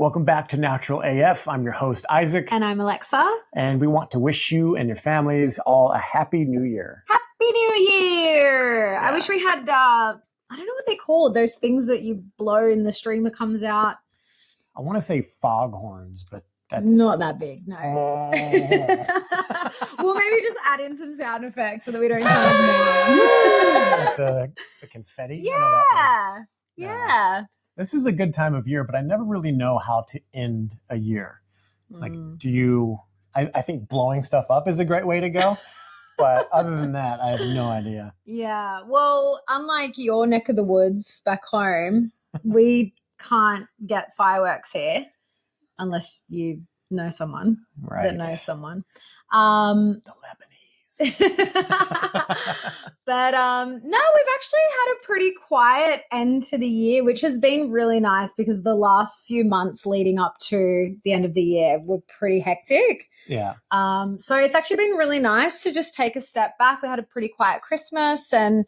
Welcome back to Natural AF. I'm your host, Isaac. And I'm Alexa. And we want to wish you and your families all a happy new year. Happy New Year! Yeah. I wish we had, I don't know what they're called, those things that you blow and the streamer comes out. I want to say foghorns, but that's... Not that big, no. Well, maybe just add in some sound effects so that we don't sound like the confetti? Yeah. This is a good time of year, but I never really know how to end a year. Like, I think blowing stuff up is a great way to go. But other than that, I have no idea. Yeah. Well, unlike your neck of the woods back home, we can't get fireworks here unless you know someone that knows someone. The Lebanese. But no, we've actually had a pretty quiet end to the year, which has been really nice because the last few months leading up to the end of the year were pretty hectic. Yeah. So it's actually been really nice to just take a step back. We had a pretty quiet Christmas and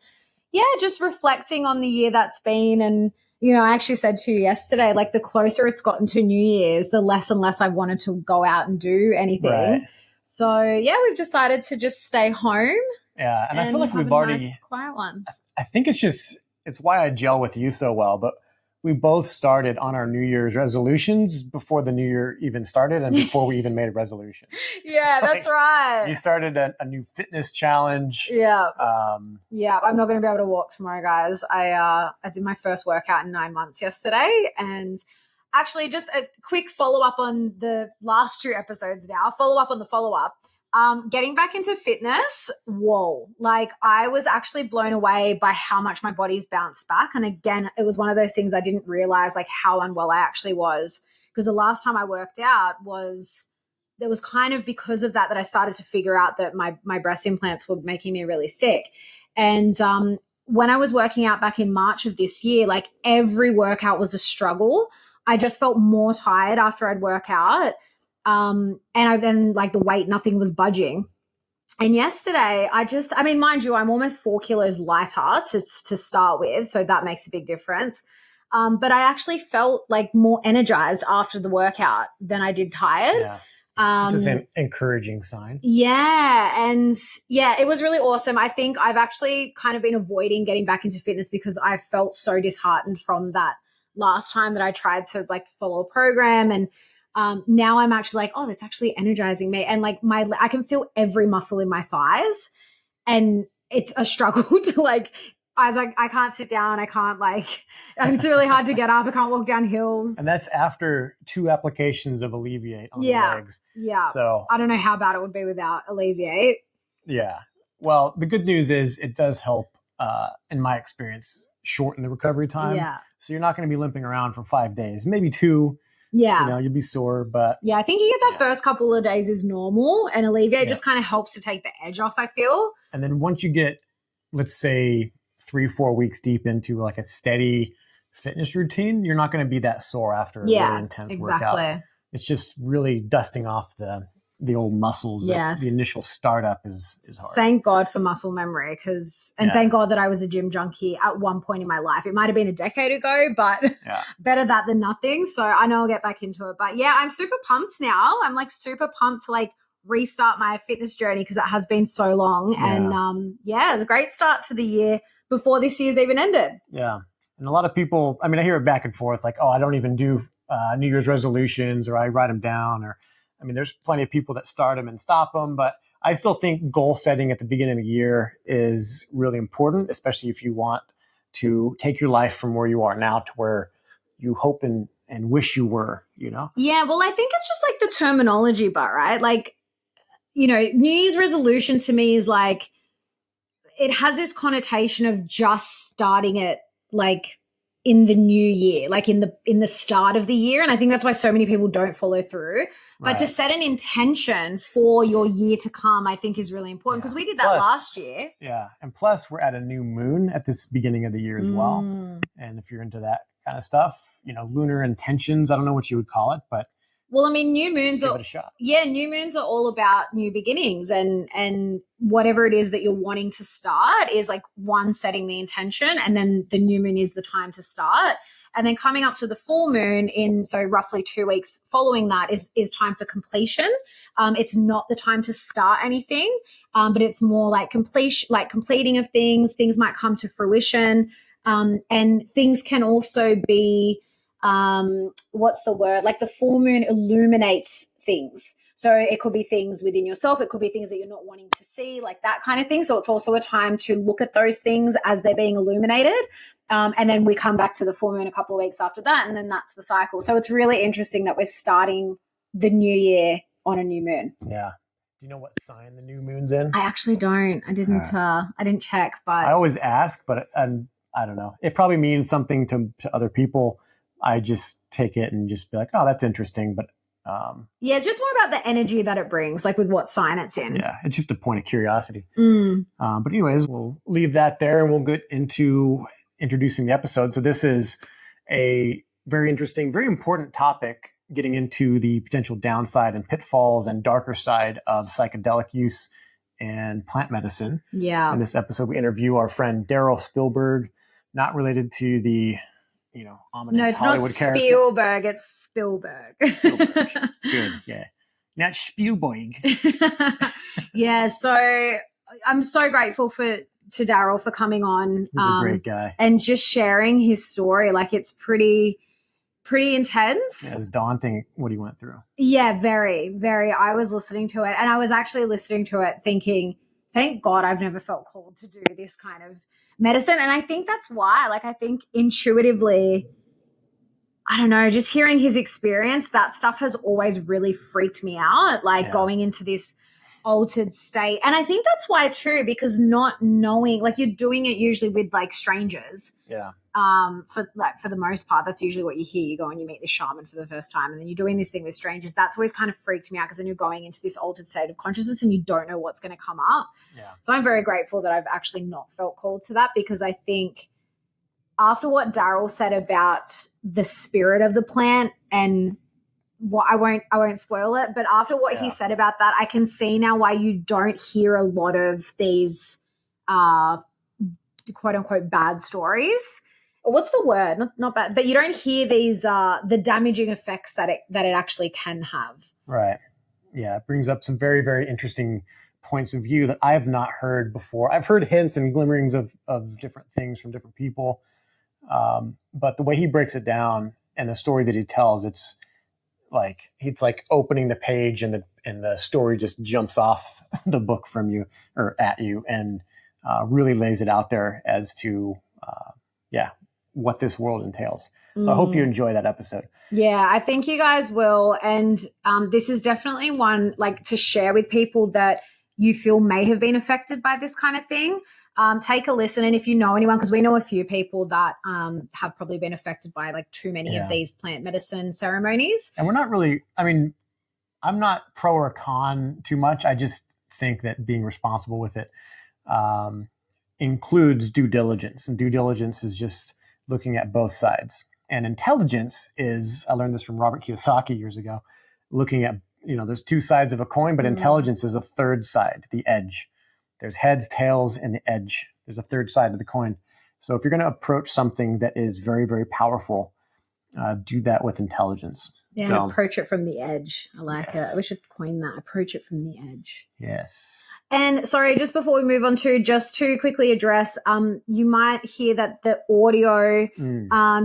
just reflecting on the year that's been. And, you know, I actually said to you yesterday, like the closer it's gotten to New Year's, the less and less I've wanted to go out and do anything. Right. So, we've decided to just stay home. Yeah, and I feel like we've already... Nice, quiet one. I think it's why I gel with you so well, but we both started on our New Year's resolutions before the New Year even started and before we even made a resolution. Yeah, that's right. You started a new fitness challenge. Yeah. I'm not going to be able to walk tomorrow, guys. I did my first workout in 9 months yesterday, and actually just a quick follow-up on the last 2 episodes now, follow-up on the follow-up. Getting back into fitness, whoa. Like I was actually blown away by how much my body's bounced back. And again, it was one of those things I didn't realize like how unwell I actually was. Because the last time I worked out was kind of because of that I started to figure out that my breast implants were making me really sick. And when I was working out back in March of this year, like every workout was a struggle. I just felt more tired after I'd work out. And then like the weight, nothing was budging. And yesterday mind you, I'm almost 4 kilos lighter to start with. So that makes a big difference. But I actually felt like more energized after the workout than I did tired. Yeah. Which is an encouraging sign. Yeah. And it was really awesome. I think I've actually kind of been avoiding getting back into fitness because I felt so disheartened from that last time that I tried to like follow a program. And now I'm actually like, oh, that's actually energizing me. And like I can feel every muscle in my thighs, and it's a struggle to like, I can't sit down. I can't it's really hard to get up. I can't walk down hills. And that's after 2 applications of Alleviate on the legs. Yeah. So I don't know how bad it would be without Alleviate. Yeah. Well, the good news is it does help, in my experience, shorten the recovery time. Yeah. So you're not going to be limping around for 5 days, maybe 2. Yeah. You know, you'll be sore, but... Yeah, I think you get that first couple of days is normal, and Alleviate just kind of helps to take the edge off, I feel. And then once you get, let's say, 3-4 weeks deep into like a steady fitness routine, you're not going to be that sore after a really intense workout. It's just really dusting off the old muscles. Yeah. The initial startup is hard. Thank God for muscle memory thank God that I was a gym junkie at one point in my life. It might have been a decade ago, but better that than nothing. So I know I'll get back into it. But yeah, I'm super pumped now. I'm like super pumped to like restart my fitness journey because it has been so long. Yeah. And it was a great start to the year before this year's even ended. Yeah. And a lot of people, I mean, I hear it back and forth like, oh, I don't even do New Year's resolutions, or I write them down, or I mean, there's plenty of people that start them and stop them, but I still think goal setting at the beginning of the year is really important, especially if you want to take your life from where you are now to where you hope and wish you were, you know? Yeah, well, I think it's just like the terminology, but right? Like, you know, New Year's resolution to me is like, it has this connotation of just starting it like in the new year, like in the start of the year. And I think that's why so many people don't follow through. But to set an intention for your year to come, I think is really important because we did that last year. Yeah. And plus we're at a new moon at this beginning of the year as well. And if you're into that kind of stuff, you know, lunar intentions, I don't know what you would call it, but well, I mean, new moons give it a shot. Yeah, new moons are all about new beginnings, and whatever it is that you're wanting to start is like one, setting the intention, and then the new moon is the time to start. And then coming up to the full moon so roughly 2 weeks following that is time for completion. It's not the time to start anything, but it's more like completing of things. Things might come to fruition. And things can also be, what's the word? Like the full moon illuminates things. So it could be things within yourself. It could be things that you're not wanting to see, like that kind of thing. So it's also a time to look at those things as they're being illuminated. And then we come back to the full moon a couple of weeks after that, and then that's the cycle. So it's really interesting that we're starting the new year on a new moon. Yeah. Do you know what sign the new moon's in? I actually don't. I didn't check, but I always ask, but I don't know. It probably means something to other people. I just take it and just be like, oh, that's interesting. But yeah, it's just more about the energy that it brings, like with what sign it's in. Yeah, it's just a point of curiosity. But anyways, we'll leave that there and we'll get into introducing the episode. So this is a very interesting, very important topic, getting into the potential downside and pitfalls and darker side of psychedelic use and plant medicine. Yeah. In this episode, we interview our friend Daryl Spilberg, not related to the ominous Hollywood character. Spielberg, it's Spilberg. Spilberg. Good, yeah. Not Spielberg. Yeah, so I'm so grateful to Daryl for coming on. He's a great guy. And just sharing his story. Like, it's pretty intense. Yeah, it's daunting what he went through. Yeah, very, very. I was listening to it, and I was actually listening to it thinking, thank God I've never felt called to do this kind of medicine. And I think that's why, like, I think intuitively, I don't know, just hearing his experience, that stuff has always really freaked me out, like going into this altered state. And I think that's why too, because not knowing, like, you're doing it usually with like strangers. Yeah. For the most part, that's usually what you hear. You go and you meet the shaman for the first time, and then you're doing this thing with strangers. That's always kind of freaked me out, because then you're going into this altered state of consciousness and you don't know what's going to come up. Yeah. So I'm very grateful that I've actually not felt called to that, because I think after what Daryl said about the spirit of the plant, and what I won't spoil it, but after what he said about that, I can see now why you don't hear a lot of these quote unquote bad stories. What's the word? Not bad, but you don't hear these the damaging effects that it actually can have. Right. Yeah, it brings up some very, very interesting points of view that I have not heard before. I've heard hints and glimmerings of different things from different people, but the way he breaks it down and the story that he tells, it's like opening the page and the story just jumps off the book from you or at you, and really lays it out there as to what this world entails. So I hope you enjoy that episode. Yeah, I think you guys will. And this is definitely one, like, to share with people that you feel may have been affected by this kind of thing. Take a listen. And if you know anyone, because we know a few people that have probably been affected by like too many of these plant medicine ceremonies. And we're not really, I mean, I'm not pro or con too much. I just think that being responsible with it includes due diligence. And due diligence is just looking at both sides. And intelligence is, I learned this from Robert Kiyosaki years ago, looking at, there's two sides of a coin, but intelligence is a third side, the edge. There's heads, tails, and the edge. There's a third side of the coin. So if you're going to approach something that is very, very powerful, do that with intelligence. Yeah, so, approach it from the edge. I like it. We should coin that. Approach it from the edge. Yes. And sorry, just before we move on just to quickly address, you might hear that the audio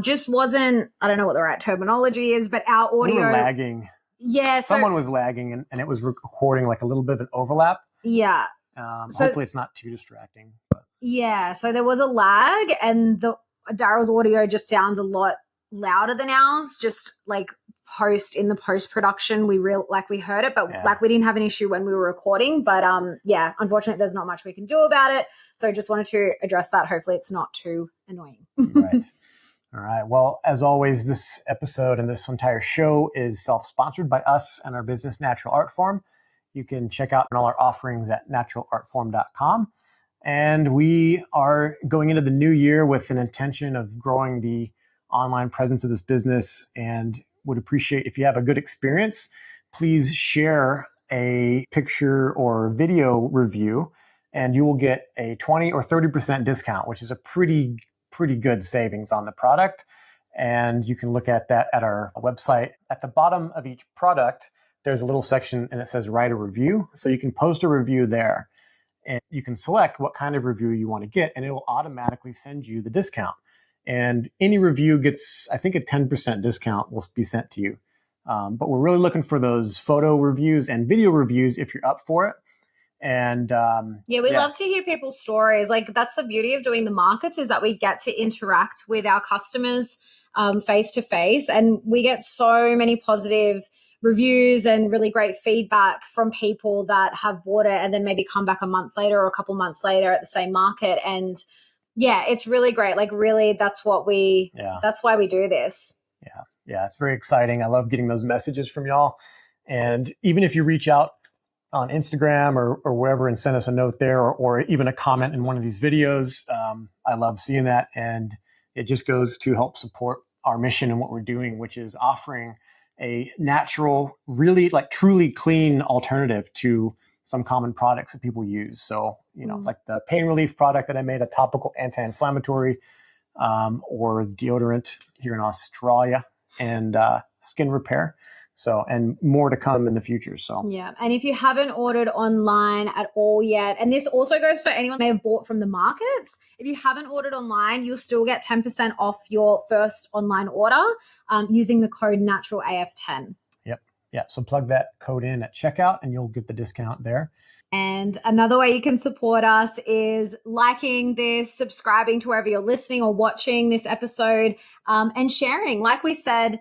just wasn't, I don't know what the right terminology is, but our audio. We were lagging. Yeah. Someone was lagging and it was recording like a little bit of an overlap. Yeah. Hopefully it's not too distracting. But. Yeah. So there was a lag, and Daryl's audio just sounds a lot louder than ours, just like in the post-production we heard it, but like we didn't have an issue when we were recording, but unfortunately there's not much we can do about it, so just wanted to address that. Hopefully it's not too annoying. Right. All right, well, as always, this episode and this entire show is self-sponsored by us and our business, Natural Art Form. You can check out all our offerings at naturalartform.com, and we are going into the new year with an intention of growing the online presence of this business, and would appreciate if you have a good experience, please share a picture or video review, and you will get a 20 or 30% discount, which is a pretty good savings on the product. And you can look at that at our website. At the bottom of each product, there's a little section and it says write a review. So you can post a review there and you can select what kind of review you want to get, and it will automatically send you the discount. And any review gets, I think, a 10% discount will be sent to you. But we're really looking for those photo reviews and video reviews if you're up for it. And we love to hear people's stories. Like, that's the beauty of doing the markets, is that we get to interact with our customers face to face, and we get so many positive reviews and really great feedback from people that have bought it and then maybe come back a month later or a couple months later at the same market. And yeah, it's really great. Like, really, that's why we do this. Yeah, it's very exciting. I love getting those messages from y'all. And even if you reach out on Instagram or wherever and send us a note there, or even a comment in one of these videos, I love seeing that. And it just goes to help support our mission and what we're doing, which is offering a natural, really like truly clean alternative to some common products that people use. So, like the pain relief product that I made, a topical anti-inflammatory, or deodorant here in Australia, and skin repair. So, and more to come in the future. So, yeah. And if you haven't ordered online at all yet, and this also goes for anyone who may have bought from the markets, if you haven't ordered online, you'll still get 10% off your first online order using the code NaturalAF10. Yep. Yeah. So plug that code in at checkout and you'll get the discount there. And another way you can support us is liking this, subscribing to wherever you're listening or watching this episode, and sharing. Like we said,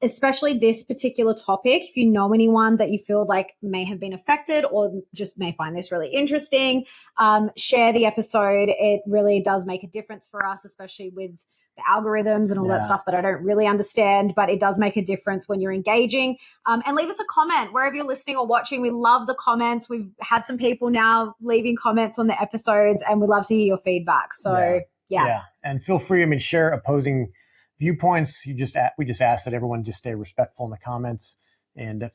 especially this particular topic, if you know anyone that you feel like may have been affected or just may find this really interesting, share the episode. It really does make a difference for us, especially with the algorithms and all that stuff that I don't really understand, but it does make a difference when you're engaging. And leave us a comment wherever you're listening or watching. We love the comments. We've had some people now leaving comments on the episodes, and we'd love to hear your feedback. So yeah. And feel free, share opposing viewpoints. We just ask that everyone just stay respectful in the comments. And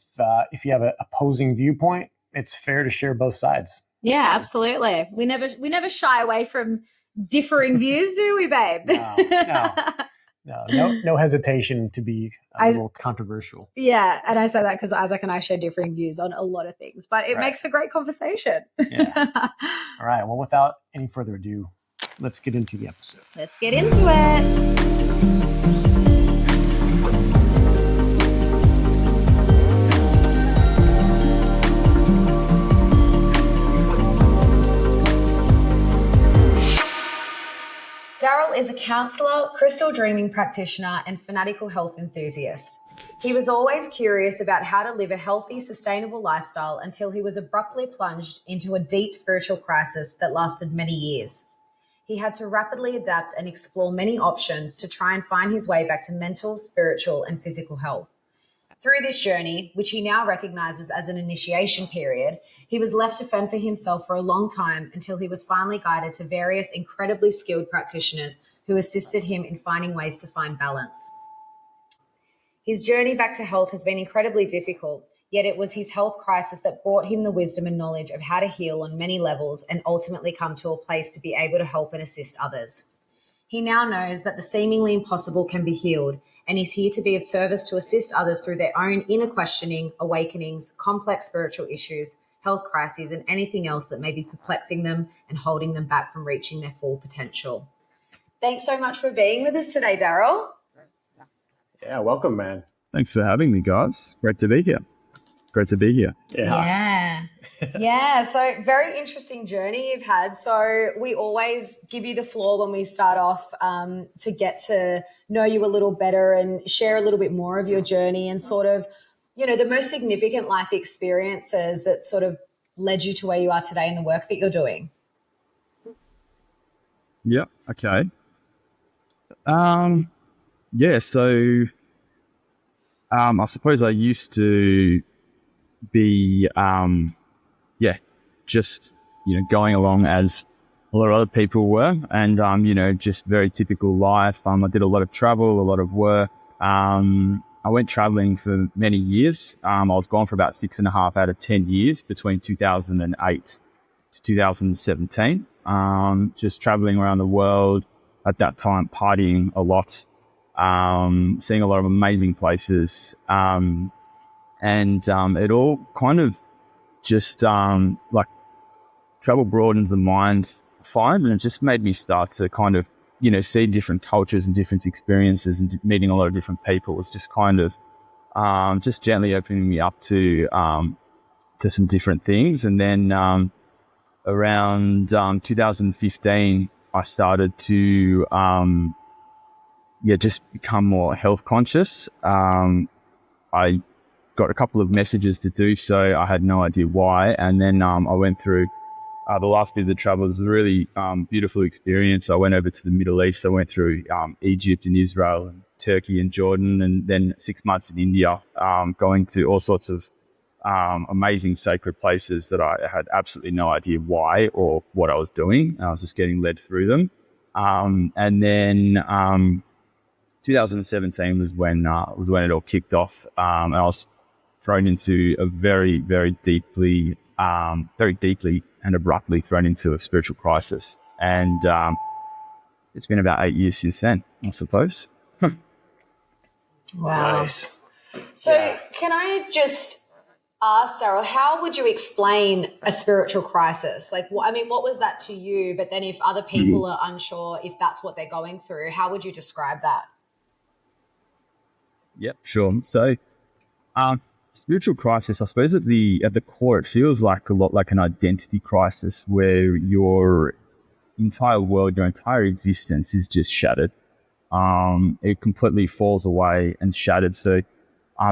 if you have an opposing viewpoint, it's fair to share both sides. Yeah, absolutely. We never shy away from differing views, do we, babe? No hesitation to be a little controversial. Yeah, and I say that because Isaac and I share differing views on a lot of things, but it makes for great conversation. Yeah. All right. Well, without any further ado, let's get into the episode. Let's get into it. Daryl is a counsellor, crystal dreaming practitioner, and fanatical health enthusiast. He was always curious about how to live a healthy, sustainable lifestyle until he was abruptly plunged into a deep spiritual crisis that lasted many years. He had to rapidly adapt and explore many options to try and find his way back to mental, spiritual, and physical health. Through this journey, which he now recognizes as an initiation period, he was left to fend for himself for a long time until he was finally guided to various incredibly skilled practitioners who assisted him in finding ways to find balance. His journey back to health has been incredibly difficult, yet it was his health crisis that brought him the wisdom and knowledge of how to heal on many levels and ultimately come to a place to be able to help and assist others. He now knows that the seemingly impossible can be healed, and is here to be of service to assist others through their own inner questioning, awakenings, complex spiritual issues, health crises, and anything else that may be perplexing them and holding them back from reaching their full potential. Thanks so much for being with us today, Daryl. Yeah, welcome, man. Thanks for having me, guys. Great to be here. Yeah. So very interesting journey you've had. So we always give you the floor when we start off to get to know you a little better and share a little bit more of your journey and sort of, the most significant life experiences that sort of led you to where you are today in the work that you're doing. Yeah. Okay. So I suppose I used to be, just, going along as a lot of other people were and, just very typical life. I did a lot of travel, a lot of work. I went traveling for many years. I was gone for about 6.5 out of 10 years between 2008 to 2017. Just traveling around the world at that time, partying a lot. seeing a lot of amazing places. And it all kind of just like travel broadens the mind, I find, and it just made me start to kind of, see different cultures and different experiences and meeting a lot of different people. It's just kind of just gently opening me up to some different things. And then around 2015, I started to just become more health conscious. I got a couple of messages to do so. I had no idea why. And then I went through the last bit of the travel. Was a really beautiful experience. I went over to the Middle East. I went through Egypt and Israel and Turkey and Jordan, and then 6 months in India, going to all sorts of amazing sacred places that I had absolutely no idea why or what I was doing. I was just getting led through them. And then 2017 was when it all kicked off. And I was thrown into a very, very deeply and abruptly thrown into a spiritual crisis. And it's been about 8 years since then, I suppose. Wow. Nice. So can I just ask, Daryl, how would you explain a spiritual crisis? Like, what was that to you? But then if other people are unsure if that's what they're going through, how would you describe that? Yep, sure. So spiritual crisis, I suppose at the core, it feels like a lot like an identity crisis where your entire world, your entire existence is just shattered. It completely falls away and shattered. So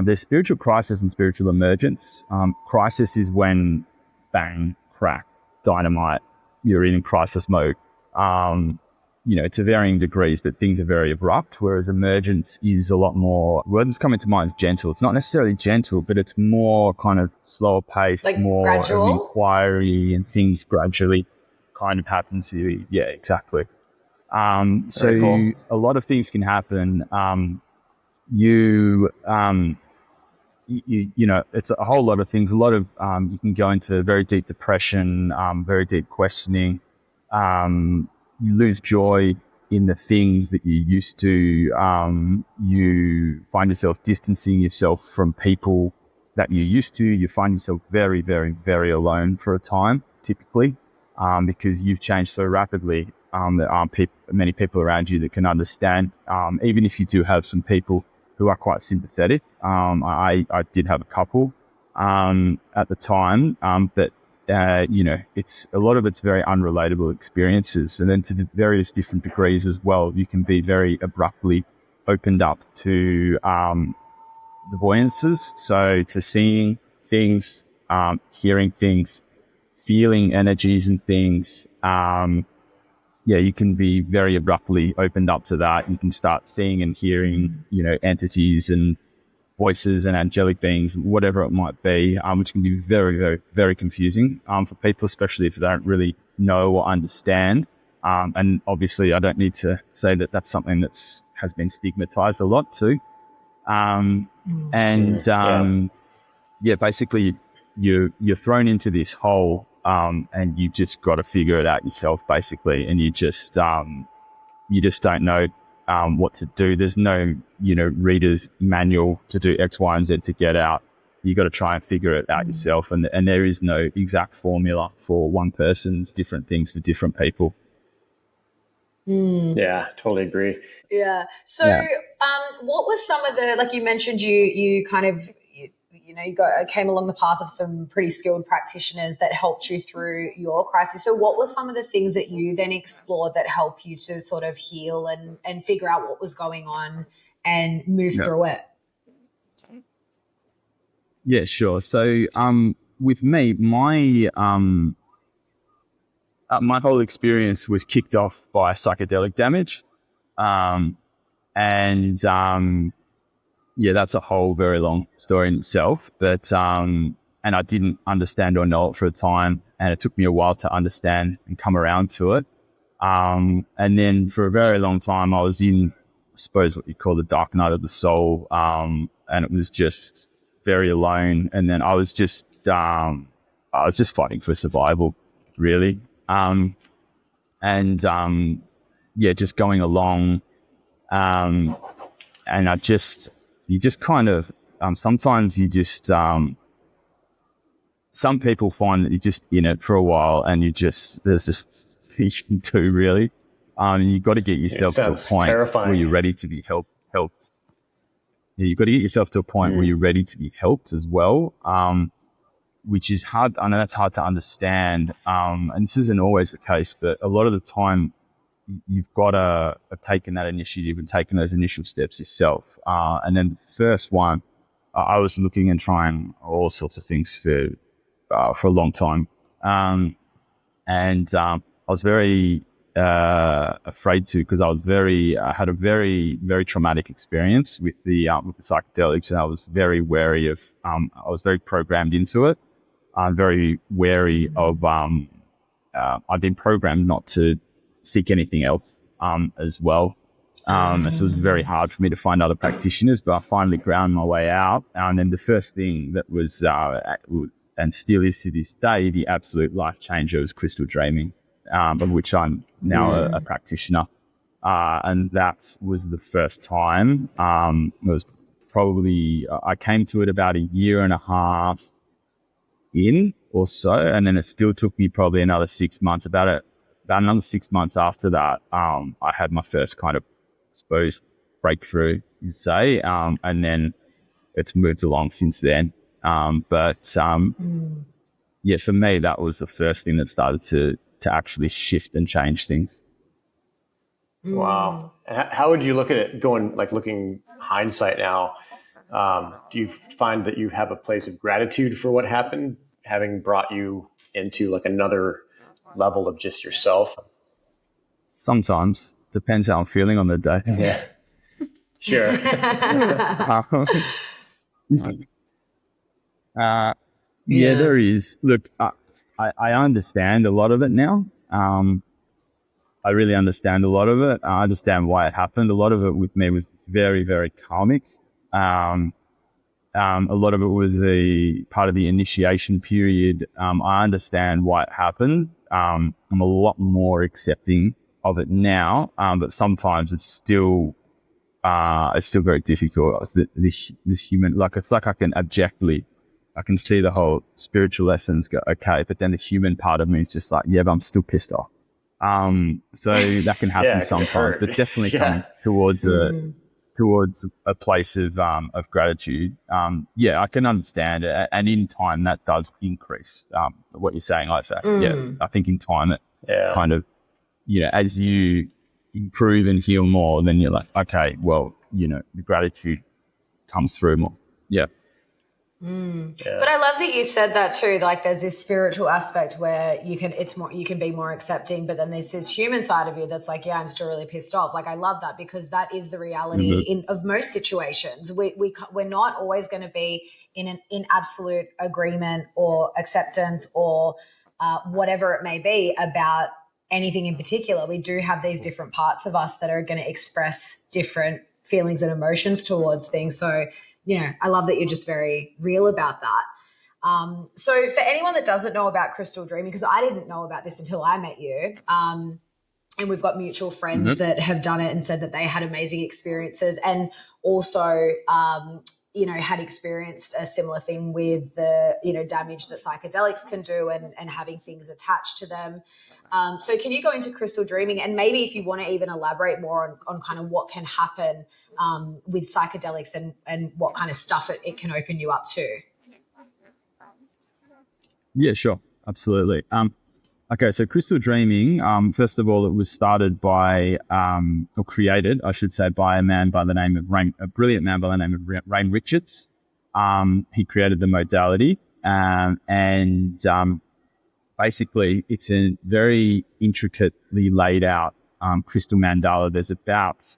there's spiritual crisis and spiritual emergence. Crisis is when bang, crack, dynamite, you're in crisis mode. To varying degrees, but things are very abrupt, whereas emergence is a lot more, word that's coming to mind is gentle. It's not necessarily gentle, but it's more kind of slower pace, like more gradual? Of inquiry, and things gradually kind of happen to you. Yeah, exactly. So cool. A lot of things can happen. It's a whole lot of things. A lot of, you can go into very deep depression, very deep questioning. You lose joy in the things that you used to. You find yourself distancing yourself from people that you used to. You find yourself very, very, very alone for a time, typically, because you've changed so rapidly. There aren't many people around you that can understand, even if you do have some people who are quite sympathetic. I did have a couple at the time, but it's a lot of it's very unrelatable experiences, and then to the various different degrees as well. You can be very abruptly opened up to the voyances, so to seeing things, hearing things, feeling energies and things. You can be very abruptly opened up to that. You can start seeing and hearing, entities and voices and angelic beings, whatever it might be, which can be very, very, very confusing for people, especially if they don't really know or understand. And obviously, I don't need to say that that's something has been stigmatized a lot too. Basically, you're thrown into this hole, and you just got to figure it out yourself, basically, and you just don't know what to do. There's no, reader's manual to do X, Y, and Z to get out. You got to try and figure it out yourself. And there is no exact formula for one person's different things for different people. Yeah, totally agree. Yeah. So, what was some of the, like you mentioned, you kind of, came along the path of some pretty skilled practitioners that helped you through your crisis. So what were some of the things that you then explored that helped you to sort of heal and figure out what was going on and move through it? Yeah, sure. So with me, my whole experience was kicked off by psychedelic damage. That's a whole very long story in itself, but, and I didn't understand or know it for a time, and it took me a while to understand and come around to it. And then for a very long time, I was in, I suppose, what you call the dark night of the soul. And it was just very alone. And then I was just fighting for survival, really. Just going along, and you just kind of, sometimes you just, some people find that you're just in it for a while and there's just things you can do really. And you've got to get yourself to a point where you're ready to be helped. Yeah, you've got to get yourself to a point where you're ready to be helped as well, which is hard. I know that's hard to understand. And this isn't always the case, but a lot of the time you've got to have taken that initiative and taken those initial steps yourself. And then the first one, I was looking and trying all sorts of things for a long time. And I was very afraid to, because I had a very, very traumatic experience with the psychedelics, and I was very wary of, I was very programmed into it. I'm very wary of, I've been programmed not to seek anything else, as well. And so it was very hard for me to find other practitioners, but I finally ground my way out. And then the first thing that was, and still is to this day, the absolute life changer was crystal dreaming, of which I'm now a practitioner. And that was the first time. It was probably, I came to it about a year and a half in or so, and then it still took me probably another 6 months, about another 6 months after that, I had my first kind of, I suppose, breakthrough, you'd say, and then it's moved along since then. Yeah, for me, that was the first thing that started to actually shift and change things. Wow. And how would you look at it looking hindsight now? Do you find that you have a place of gratitude for what happened, having brought you into like another level of just yourself? Sometimes. Depends how I'm feeling on the day. Yeah. Sure. Yeah, there is. Look, I understand a lot of it now. I really understand a lot of it. I understand why it happened. A lot of it with me was very, very karmic. A lot of it was a part of the initiation period. I understand why it happened. I'm a lot more accepting of it now, but sometimes it's still very difficult. This human, it's like I can see the whole spiritual lessons go, okay, but then the human part of me is just like, yeah, but I'm still pissed off. So that can happen sometimes, but definitely coming towards a place of gratitude. Yeah, I can understand it. And in time that does increase, what you're saying, I say. Yeah, I think in time it kind of, as you improve and heal more, then you're like, okay, well, the gratitude comes through more. Yeah. But I love that you said that too. Like, there's this spiritual aspect where you can be more accepting, but then there's this human side of you that's like, yeah, I'm still really pissed off. Like, I love that, because that is the reality of most situations. We're not always going to be in absolute agreement or acceptance or whatever it may be about anything in particular. We do have these different parts of us that are going to express different feelings and emotions towards things. So, I love that you're just very real about that. So for anyone that doesn't know about crystal dreaming, because I didn't know about this until I met you, and we've got mutual friends that have done it and said that they had amazing experiences, and also, had experienced a similar thing with the, damage that psychedelics can do and having things attached to them. So can you go into crystal dreaming, and maybe if you want to even elaborate more on kind of what can happen with psychedelics and what kind of stuff it can open you up to? Yeah, sure. Absolutely. Okay, so crystal dreaming, first of all, it was started by, or created, I should say, by a man by the name of a brilliant man by the name of Rain Richards. He created the modality, and basically, it's a very intricately laid out crystal mandala. There's about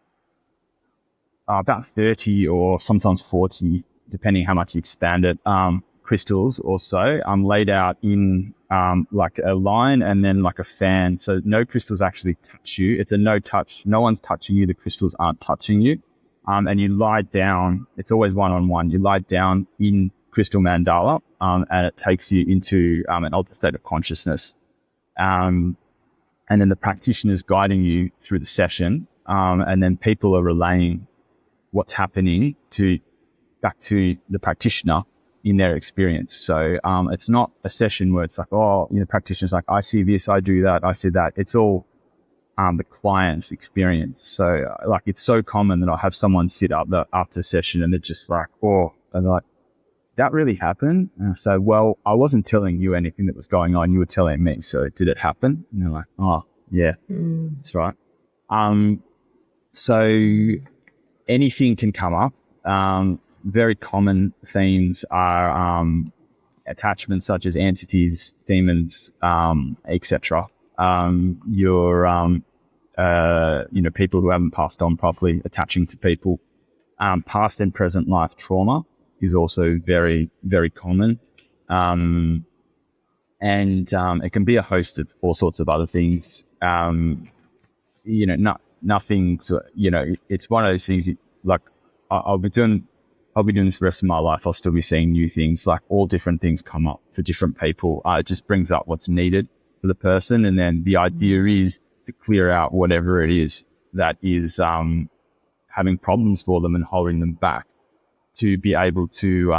30 or sometimes 40, depending how much you expand it, crystals or so, laid out in like a line and then like a fan. So no crystals actually touch you. It's a no touch. No one's touching you. The crystals aren't touching you. And you lie down. It's always one-on-one. You lie down in crystal mandala, and it takes you into an altered state of consciousness. And then the practitioner is guiding you through the session, and then people are relaying what's happening back to the practitioner in their experience. So it's not a session where it's like, oh, the practitioner's like, I see this, I do that, I see that. It's all the client's experience. So like, it's so common that I'll have someone sit up after a session and they're just like, oh, and they're like, that really happened? And I say, well, I wasn't telling you anything that was going on. You were telling me. So did it happen? And they're like, oh, yeah, that's right. So anything can come up. Very common themes are attachments such as entities, demons, etc. People who haven't passed on properly, attaching to people. Past and present life trauma is also very, very common. And it can be a host of all sorts of other things. Nothing, it's one of those things like I'll be doing this the rest of my life. I'll still be seeing new things, like all different things come up for different people. It just brings up what's needed for the person. And then the idea is to clear out whatever it is that is having problems for them and holding them back, to be able to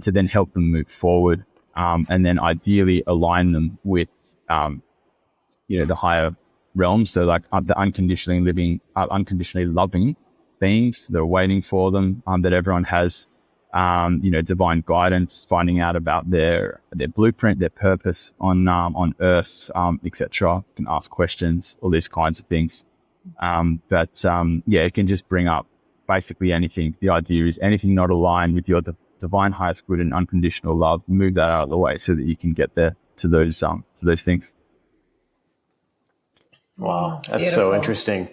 then help them move forward, and then ideally align them with the higher realms. So like the unconditionally loving beings that are waiting for them, that everyone has, divine guidance, finding out about their blueprint, their purpose on Earth, etc. You can ask questions, all these kinds of things. It can just bring up basically anything. The idea is anything not aligned with your divine highest good and unconditional love, move that out of the way so that you can get there to those things. Wow, that's Beautiful. so interesting.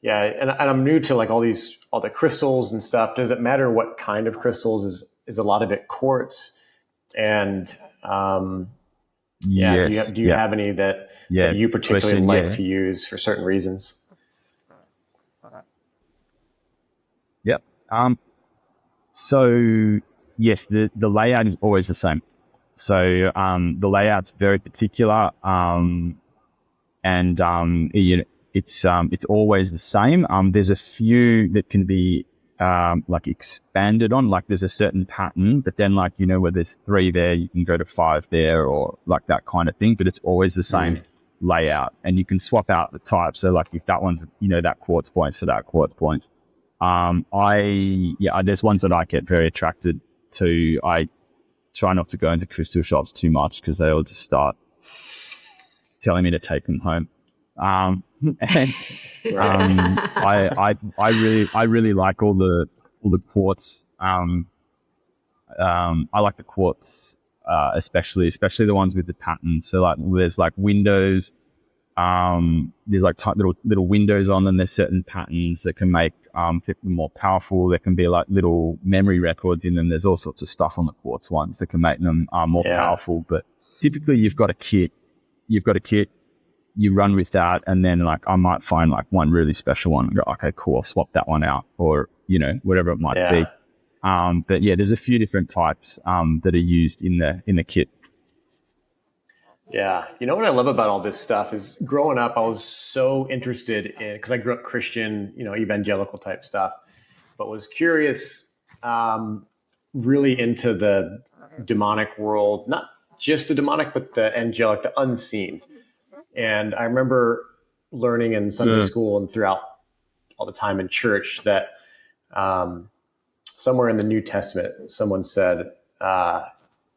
Yeah, and I'm new to like all the crystals and stuff. Does it matter what kind of crystals? Is a lot of it quartz? And Yes. Do you have any that you particularly like to use for certain reasons? Yep. So yes, the layout is always the same. So the layout's very particular, it's always the same. There's a few that can be like expanded on, like there's a certain pattern, but then like, where there's 3 there, you can go to 5 there, or like that kind of thing, but it's always the same layout, and you can swap out the type. So like if that one's, that quartz points for that quartz points. There's ones that I get very attracted to. I try not to go into crystal shops too much because they'll just start telling me to take them home. I really like all the quartz. I like the quartz, especially the ones with the patterns. So like there's like windows, there's like little windows on them. There's certain patterns that can make them more powerful. There can be like little memory records in them. There's all sorts of stuff on the quartz ones that can make them more powerful. But typically you've got a kit, you run with that, and then like I might find like one really special one and go, okay, cool, I'll swap that one out, or whatever it might be. But there's a few different types that are used in the kit. Yeah. What I love about all this stuff is growing up, I was so interested in, because I grew up Christian, evangelical type stuff, but was curious, really into the demonic world, not just the demonic, but the angelic, the unseen. And I remember learning in Sunday school and throughout all the time in church that somewhere in the New Testament, someone said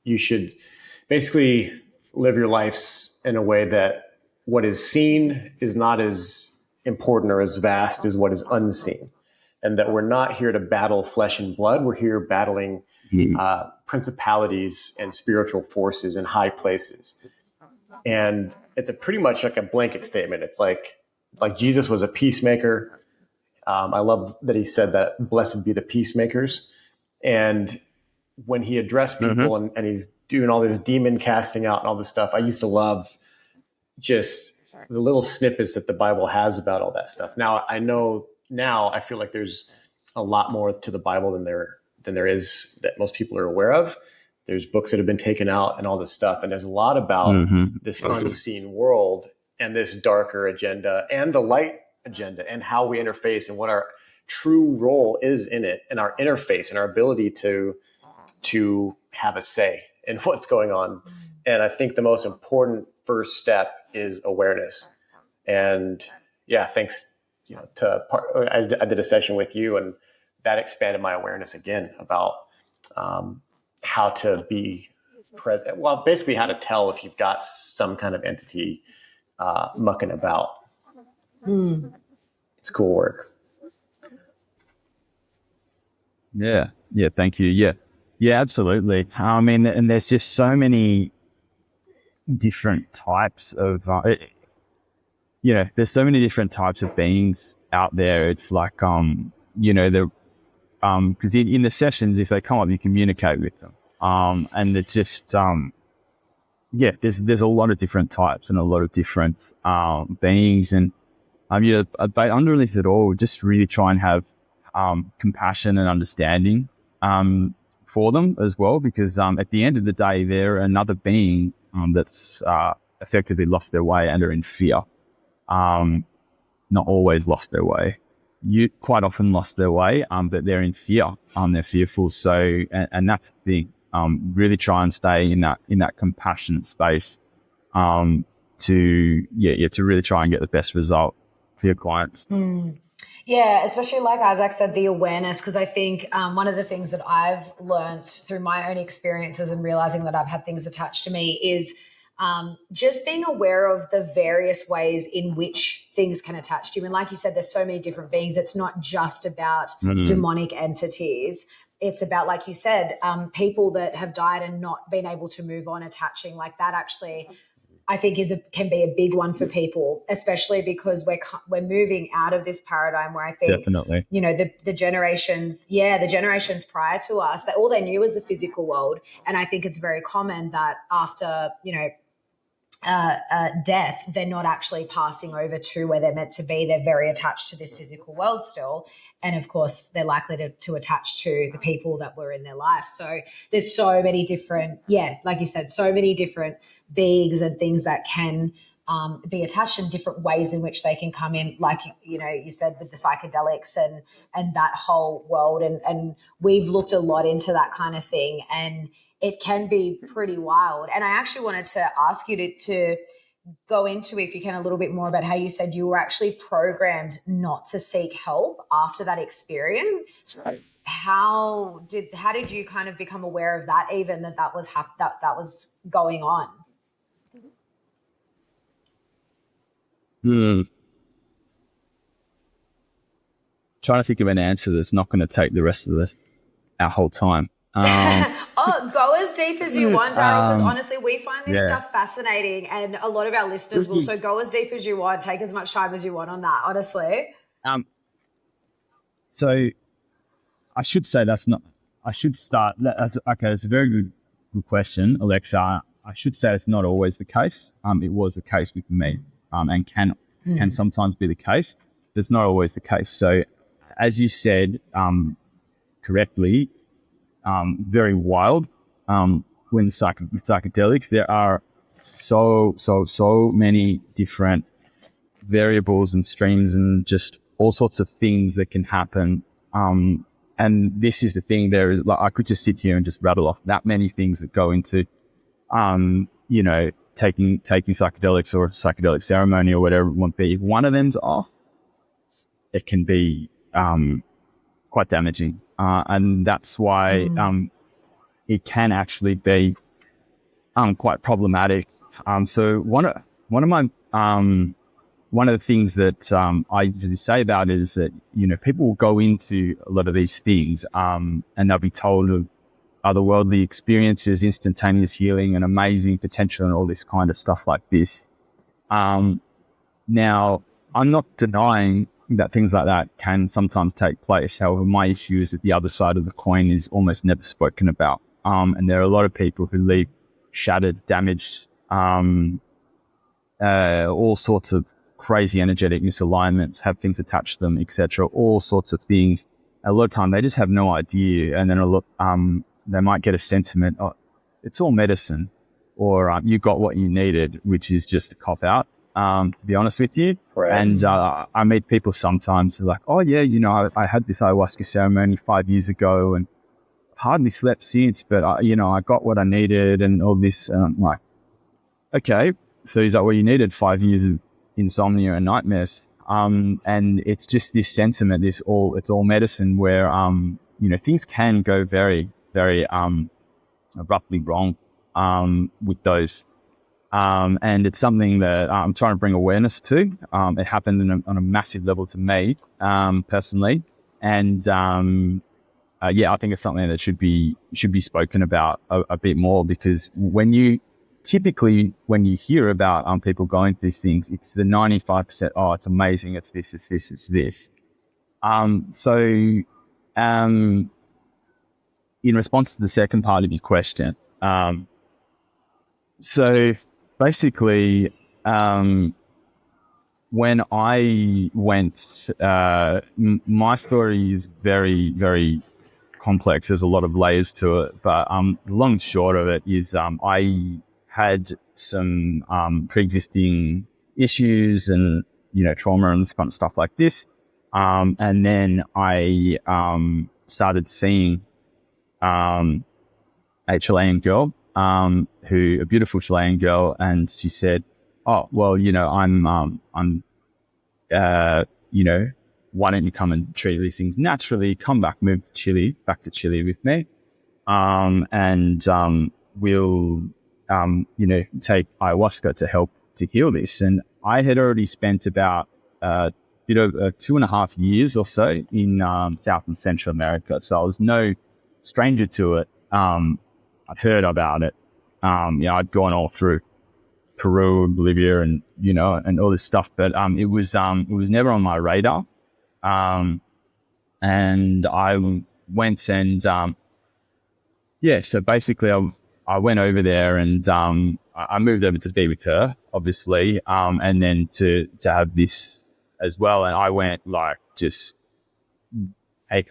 you should basically live your lives in a way that what is seen is not as important or as vast as what is unseen. And that we're not here to battle flesh and blood. We're here battling principalities and spiritual forces in high places. And it's pretty much like a blanket statement. It's like Jesus was a peacemaker. I love that he said that, blessed be the peacemakers. And when he addressed people and he's doing all this demon casting out and all this stuff, I used to love just the little snippets that the Bible has about all that stuff. Now I feel like there's a lot more to the Bible than there is that most people are aware of. There's books that have been taken out and all this stuff. And there's a lot about this unseen world and this darker agenda and the light agenda and how we interface and what our true role is in it, and our interface and our ability to have a say in what's going on. And I think the most important first step is awareness. And yeah, thanks, I did a session with you, and that expanded my awareness again about how to be present. Well, basically how to tell if you've got some kind of entity mucking about. It's cool work. Yeah. Thank you. Yeah, absolutely. I mean, and there's just so many different types of, there's so many different types of beings out there. It's like, because in the sessions, if they come up, you communicate with them. And it's just, there's a lot of different types and a lot of different beings. And, underneath it all, just really try and have compassion and understanding for them as well, because at the end of the day, they're another being that's effectively lost their way and are in fear. Not always lost their way. You quite often lost their way, but they're in fear. They're fearful. So, and that's the thing. Really try and stay in that compassion space to really try and get the best result for your clients. Yeah, especially like Isaac said, the awareness, because I think one of the things that I've learned through my own experiences and realizing that I've had things attached to me is just being aware of the various ways in which things can attach to you. And like you said, there's so many different beings. It's not just about demonic entities. It's about, like you said, people that have died and not been able to move on, attaching like that actually, I think can be a big one for people, especially because we're moving out of this paradigm where I think definitely, the generations prior to us, that all they knew was the physical world. And I think it's very common that after, death, they're not actually passing over to where they're meant to be. They're very attached to this physical world still. And of course, they're likely to attach to the people that were in their life. So there's so many different, like you said, so many different beings and things that can be attached in different ways in which they can come in, like, you said with the psychedelics and that whole world. And we've looked a lot into that kind of thing, and it can be pretty wild. And I actually wanted to ask you to go into, if you can, a little bit more about how you said you were actually programmed not to seek help after that experience. Right. How did you kind of become aware of that, even that was that was going on? Trying to think of an answer that's not going to take the rest of our whole time. Go as deep as you want, Daryl, because honestly, we find this stuff fascinating, and a lot of our listeners will. So go as deep as you want, take as much time as you want on that, honestly. So I should say I should start. That's a very good question, Alexa. I should say it's not always the case. It was the case with me, and can sometimes be the case. But it's not always the case. So, as you said correctly, very wild. With psychedelics, there are so many different variables and streams and just all sorts of things that can happen. And this is the thing. There is, like, I could just sit here and just rattle off that many things that go into, taking psychedelics or psychedelic ceremony or whatever it might be. If one of them's off, it can be quite damaging, and that's why it can actually be quite problematic. So one of the things that I usually say about it is that people will go into a lot of these things and they'll be told of otherworldly experiences, instantaneous healing, and amazing potential, and all this kind of stuff like this. Now, I'm not denying that things like that can sometimes take place. However, my issue is that the other side of the coin is almost never spoken about. And there are a lot of people who leave shattered, damaged, all sorts of crazy energetic misalignments, have things attached to them, etc., all sorts of things. A lot of time they just have no idea, and then they might get a sentiment, oh, it's all medicine, or you got what you needed, which is just a cop out. to be honest with you. Right. And I meet people sometimes like, oh yeah, I had this ayahuasca ceremony 5 years ago and hardly slept since, but I got what I needed and all this. And I'm like, okay, so is that what you needed? 5 years of insomnia and nightmares? And it's just this sentiment, it's all medicine where, things can go very, very, abruptly wrong, with those. And it's something that I'm trying to bring awareness to. It happened on a massive level to me, personally. And, I think it's something that should be spoken about a bit more, because when you hear about people going through these things, it's the 95%, oh, it's amazing, it's this, it's this, it's this. In response to the second part of your question, so basically, when I went, my story is very, very complex. There's a lot of layers to it, but the long and short of it is I had some pre-existing issues and trauma and this kind of stuff like this, and then I started seeing a Chilean girl, a beautiful Chilean girl, and she said, "Oh, well, why don't you come and treat these things naturally? Come back, move to back to Chile with me, and we'll, take ayahuasca to help to heal this." And I had already spent about 2.5 years or so in South and Central America, so I was no stranger to it. I'd heard about it. I'd gone all through Peru, Bolivia, and and all this stuff, but it was never on my radar. And I went and so basically I went over there and I moved over to be with her, obviously, and then to have this as well. And I went like just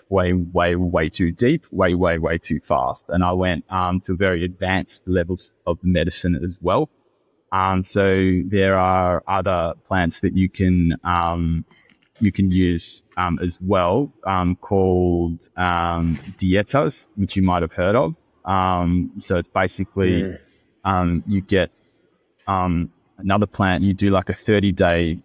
way too deep, way too fast. And I went to very advanced levels of medicine as well. So there are other plants that you can use as well, called dietas, which you might have heard of. So it's basically you get another plant, you do like a 30-day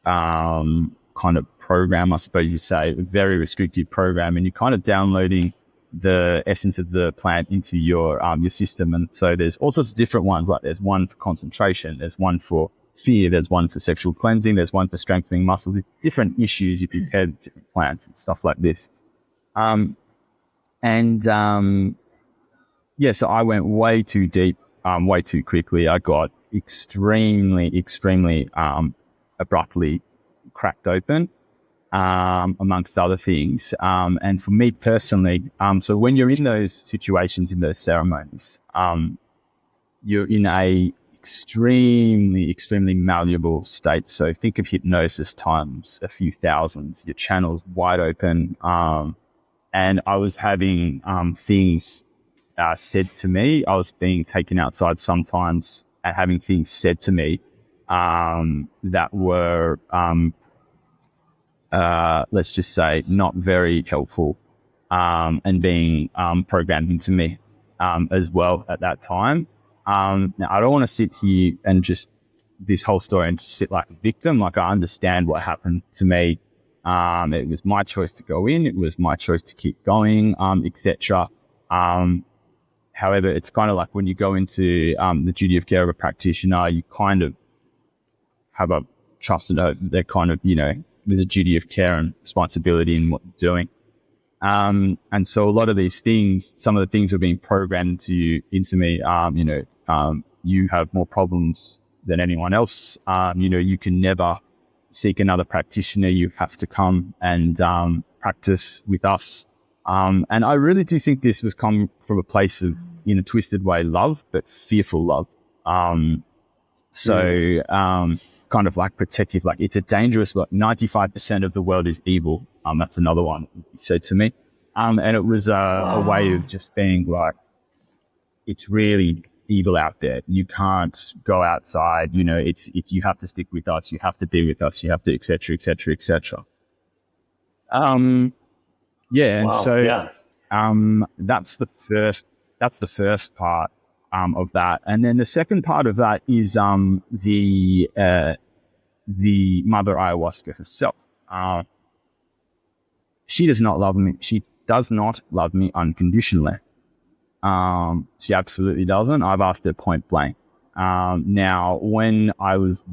kind of program, I suppose you say, a very restrictive program, and you're kind of downloading the essence of the plant into your system. And so there's all sorts of different ones, like there's one for concentration, there's one for fear, there's one for sexual cleansing, there's one for strengthening muscles, different issues you can paired with different plants and stuff like this. So I went way too deep, way too quickly. I got extremely abruptly cracked open, amongst other things. And for me personally, so when you're in those situations, in those ceremonies, you're in a extremely malleable state. So think of hypnosis times a few thousands, your channels wide open. And I was having things said to me. I was being taken outside sometimes and having things said to me that were, let's just say, not very helpful, and being programmed into me as well at that time. Now, I don't want to sit here and just this whole story and just sit like a victim. Like, I understand what happened to me. It was my choice to go in. It was my choice to keep going, etc. However, it's kind of like when you go into the duty of care of a practitioner, you kind of have a trust that they're kind of, there's a duty of care and responsibility in what you're doing. And so a lot of these things, some of the things are being programmed into me, you have more problems than anyone else. You can never seek another practitioner. You have to come and practice with us. And I really do think this was come from a place of, in a twisted way, love, but fearful love. Kind of like protective, like it's a dangerous, 95% of the world is evil. That's another one he said to me. And it was a way of just being like, it's really evil out there. You can't go outside. You know, it's you have to stick with us. You have to be with us. You have to, et cetera, et cetera, et cetera. Yeah, and that's the first part of that, and then the second part of that is the mother ayahuasca herself. She does not love me. She does not love me unconditionally. She absolutely doesn't. I've asked her point blank. Now, when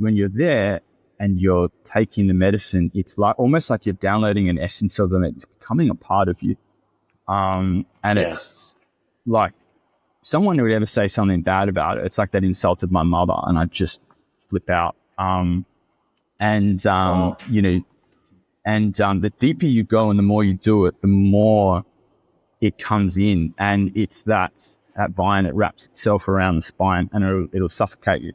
you're there and you're taking the medicine, it's like almost like you're downloading an essence of them. It's becoming a part of you. It's like someone who would ever say something bad about it. It's like that insulted my mother, and I just flip out. You know, the deeper you go and the more you do it, the more it comes in, and it's that vine that wraps itself around the spine, and it'll suffocate you.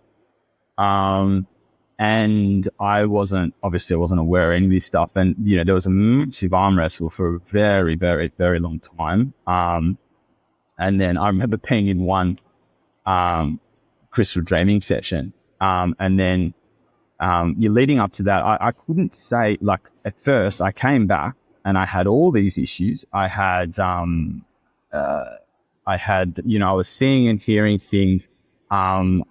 And I wasn't aware of any of this stuff. And, you know, there was a massive arm wrestle for a very, very, very long time. And then I remember being in one crystal dreaming session. And then you're leading up to that. I couldn't say, like, at first I came back and I had all these issues. I had, you know, I was seeing and hearing things. I'm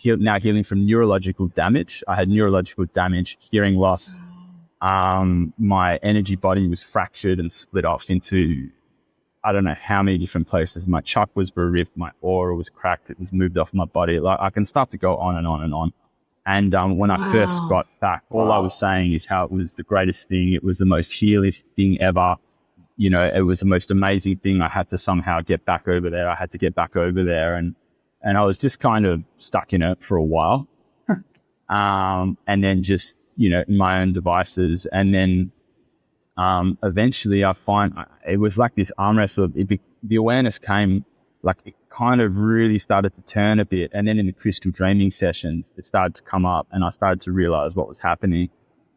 now healing from neurological damage. I had neurological damage, hearing loss. My energy body was fractured and split off into, I don't know how many different places. My chakra was bereft, my aura was cracked, it was moved off my body. Like, I can start to go on and on and on. And when I first got back, all I was saying is how it was the greatest thing. It was the most healing thing ever. You know, it was the most amazing thing. I had to somehow get back over there. And I was just kind of stuck in it for a while. And then just, you know, in my own devices. And then eventually I find it was like this arm wrestle. The awareness came, like, it kind of really started to turn a bit. And then in the crystal dreaming sessions, it started to come up and I started to realize what was happening.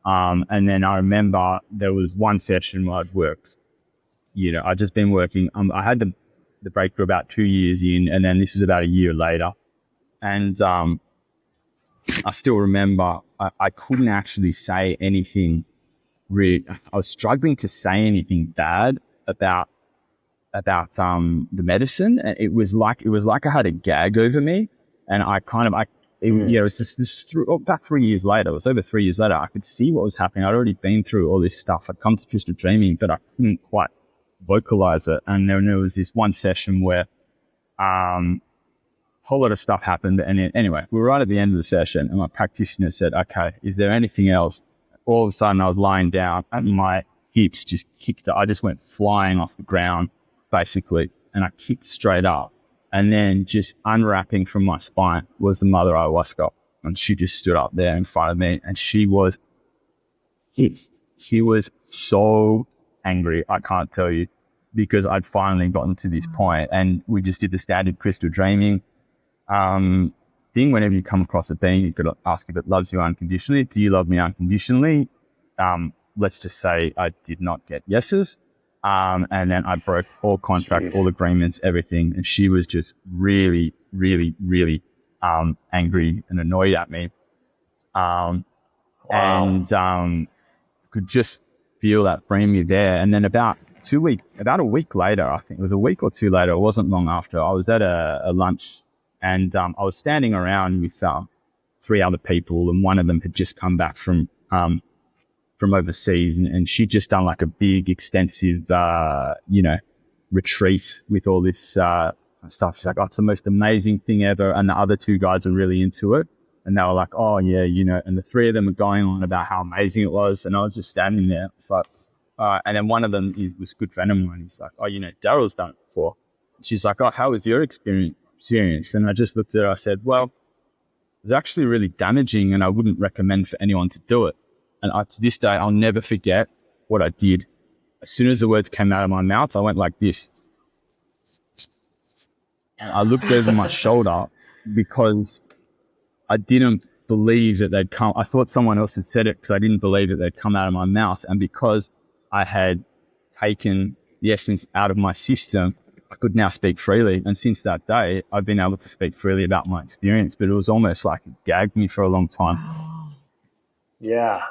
And then I remember there was one session where I'd worked, you know, I'd just been working. I had the breakthrough about 2 years in, and then this was about a year later. And I still remember I couldn't actually say anything really. I was struggling to say anything bad about the medicine, and it was like I had a gag over me, and it was just through about 3 years later. It was over 3 years later. I could see what was happening. I'd already been through all this stuff. I'd come to crystal dreaming, but I couldn't quite vocalize it. And then there was this one session where a whole lot of stuff happened. And anyway, we were right at the end of the session, and my practitioner said, "Okay, is there anything else?" All of a sudden I was lying down and my hips just kicked up. I just went flying off the ground, basically, and I kicked straight up. And then just unwrapping from my spine was the mother ayahuasca. And she just stood up there in front of me, and she was pissed. She was so angry, I can't tell you, because I'd finally gotten to this point. And we just did the standard crystal dreaming thing. Whenever you come across a being, you could ask if it loves you unconditionally. Do you love me unconditionally? Let's just say I did not get yeses. And then I broke all contracts, all agreements, everything. And she was just really, really, really angry and annoyed at me. And could just feel that frame you there. And then about a week later, I think it was a week or two later, it wasn't long after, I was at a lunch, and I was standing around with 3 other people, and one of them had just come back from overseas, and she'd just done like a big extensive retreat with all this stuff. She's like, "Oh, it's the most amazing thing ever." And the other 2 guys are really into it, and they were like, "Oh yeah, you know," and the 3 of them are going on about how amazing it was, and I was just standing there. It's like, and then one of them was a good friend of mine. He's like, "Oh, you know, Daryl's done it before." She's like, "Oh, how was your experience?" And I just looked at her. I said, "Well, it was actually really damaging, and I wouldn't recommend for anyone to do it." And to this day, I'll never forget what I did. As soon as the words came out of my mouth, I went like this. And I looked over my shoulder because I didn't believe that they'd come. I thought someone else had said it because I didn't believe that they'd come out of my mouth. And because I had taken the essence out of my system, I could now speak freely. And since that day, I've been able to speak freely about my experience, but it was almost like it gagged me for a long time. Yeah.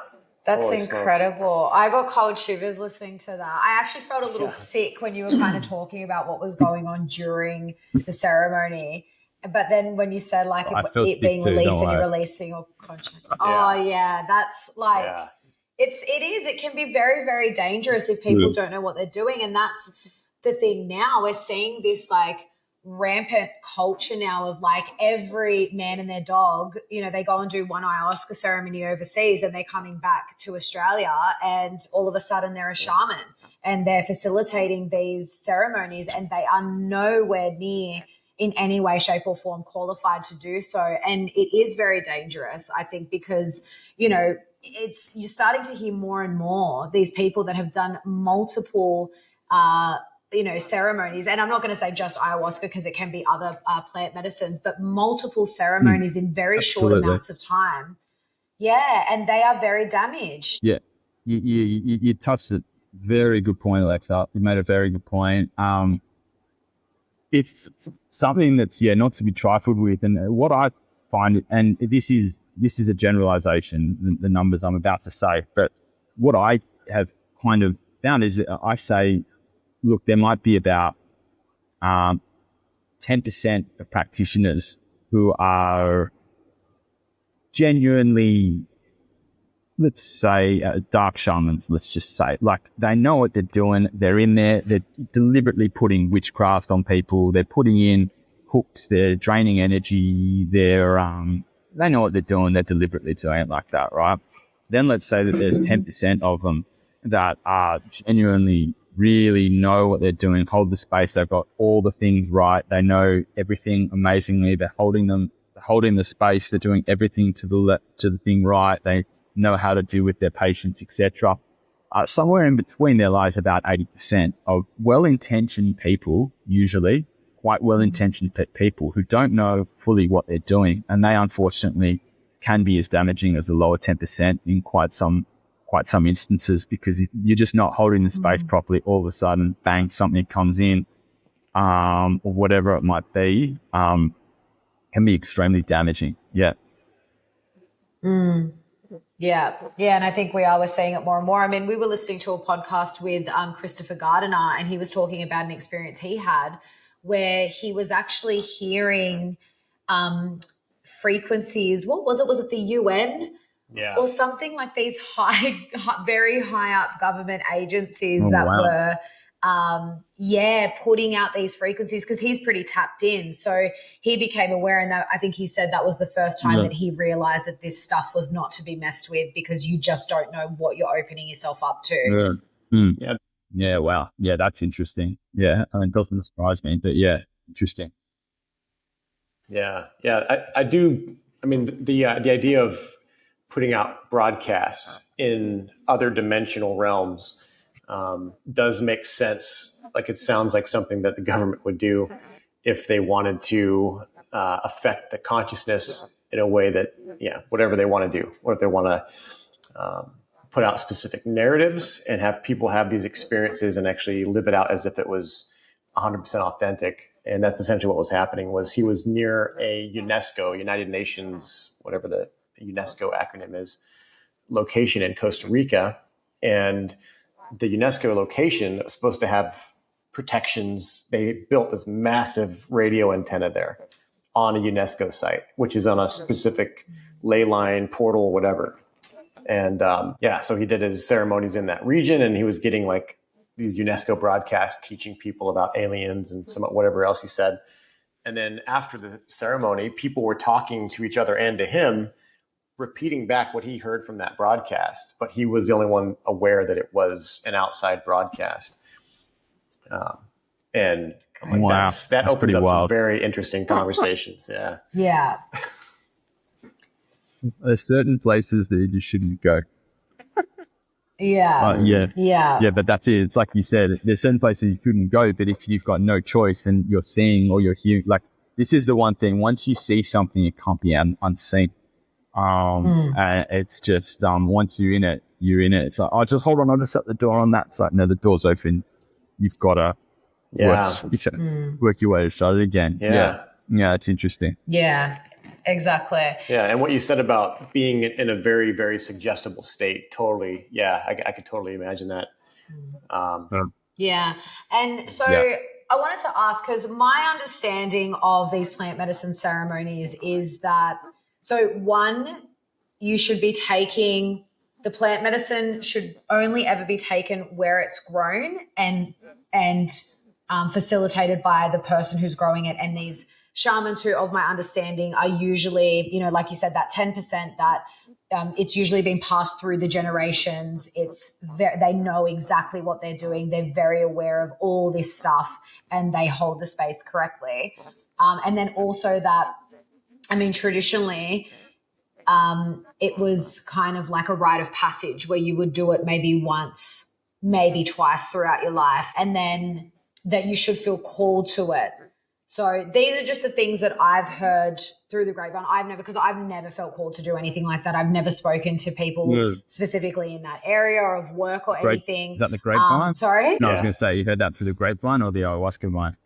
That's Holy incredible. smokes. I got cold shivers listening to that. I actually felt a little sick when you were kind of talking about what was going on during the ceremony. But then when you said like it being released and you're releasing your conscience. Yeah. Oh yeah, that's like it can be very, very dangerous if people don't know what they're doing. And that's the thing now. We're seeing this like rampant culture now of like every man and their dog, they go and do one ayahuasca ceremony overseas and they're coming back to Australia and all of a sudden they're a shaman and they're facilitating these ceremonies and they are nowhere near in any way, shape or form qualified to do so. And it is very dangerous, I think, because, you're starting to hear more and more these people that have done multiple ceremonies, and I'm not going to say just ayahuasca because it can be other plant medicines, but multiple ceremonies in very short amounts of time. Yeah, and they are very damaged. Yeah, you touched a very good point, Alexa. You made a very good point. It's something that's not to be trifled with, and what I find, and this is a generalization, the numbers I'm about to say, but what I have kind of found is that I say, look, there might be about 10% of practitioners who are genuinely, let's say, dark shamans, let's just say. Like, they know what they're doing. They're in there. They're deliberately putting witchcraft on people. They're putting in hooks. They're draining energy. They know what they're doing. They're deliberately doing it like that, right? Then let's say that there's 10% of them that are genuinely really know what they're doing, hold the space. They've got all the things right. They know everything amazingly. They're holding the space. They're doing everything to the thing right. They know how to deal with their patients, etc. Somewhere in between there lies about 80% of well-intentioned people, usually quite well-intentioned people who don't know fully what they're doing, and they unfortunately can be as damaging as the lower 10% in quite some instances, because if you're just not holding the space properly, all of a sudden, bang, something comes in, or whatever it might be, can be extremely damaging. Yeah. Yeah. And I think we're seeing it more and more. I mean, we were listening to a podcast with Christopher Gardiner, and he was talking about an experience he had where he was actually hearing frequencies. What was it? Was it the UN? Yeah. Or something like these very high up government agencies were, putting out these frequencies, because he's pretty tapped in. So he became aware, and I think he said that was the first time that he realized that this stuff was not to be messed with, because you just don't know what you're opening yourself up to. Yeah. Wow. Yeah. That's interesting. Yeah. I mean, it doesn't surprise me, but yeah, interesting. Yeah. I do. I mean, the idea of putting out broadcasts in other dimensional realms does make sense. Like, it sounds like something that the government would do if they wanted to affect the consciousness in a way that, whatever they want to do, or if they want to put out specific narratives and have people have these experiences and actually live it out as if it was 100% authentic. And that's essentially what was happening. Was he was near a UNESCO, United Nations, whatever the UNESCO acronym is, location in Costa Rica. And the UNESCO location that was supposed to have protections, they built this massive radio antenna there on a UNESCO site, which is on a specific ley line, portal, whatever. And so he did his ceremonies in that region, and he was getting like these UNESCO broadcasts teaching people about aliens and whatever else he said. And then after the ceremony, people were talking to each other and to him, repeating back what he heard from that broadcast, but he was the only one aware that it was an outside broadcast. And I'm like, that opens up some very interesting conversations. Yeah. Yeah. There's certain places that you just shouldn't go. Yeah. But that's it. It's like you said, there's certain places you shouldn't go, but if you've got no choice and you're seeing or you're hearing, like, this is the one thing, once you see something, it can't be unseen. And it's just, once you're in it. It's like, oh, just hold on, I'll just shut the door on that side. No, the door's open. You've got to work your way to start it again. Yeah, it's interesting. Yeah, exactly. Yeah, and what you said about being in a very, very suggestible state, totally. Yeah, I could totally imagine that. Yeah, and so I wanted to ask, because my understanding of these plant medicine ceremonies is that, so one, you should be taking, the plant medicine should only ever be taken where it's grown and facilitated by the person who's growing it. And these shamans who, of my understanding, are usually, you know, like you said, that 10% that it's usually been passed through the generations. They know exactly what they're doing. They're very aware of all this stuff and they hold the space correctly. And then also that, I mean, traditionally, it was kind of like a rite of passage where you would do it maybe once, maybe twice throughout your life, and then that you should feel called to it. So these are just the things that I've heard through the grapevine. I've never felt called to do anything like that. I've never spoken to people specifically in that area of work or anything. Is that the grapevine? Sorry? No, I was going to say, you heard that through the grapevine or the ayahuasca vine?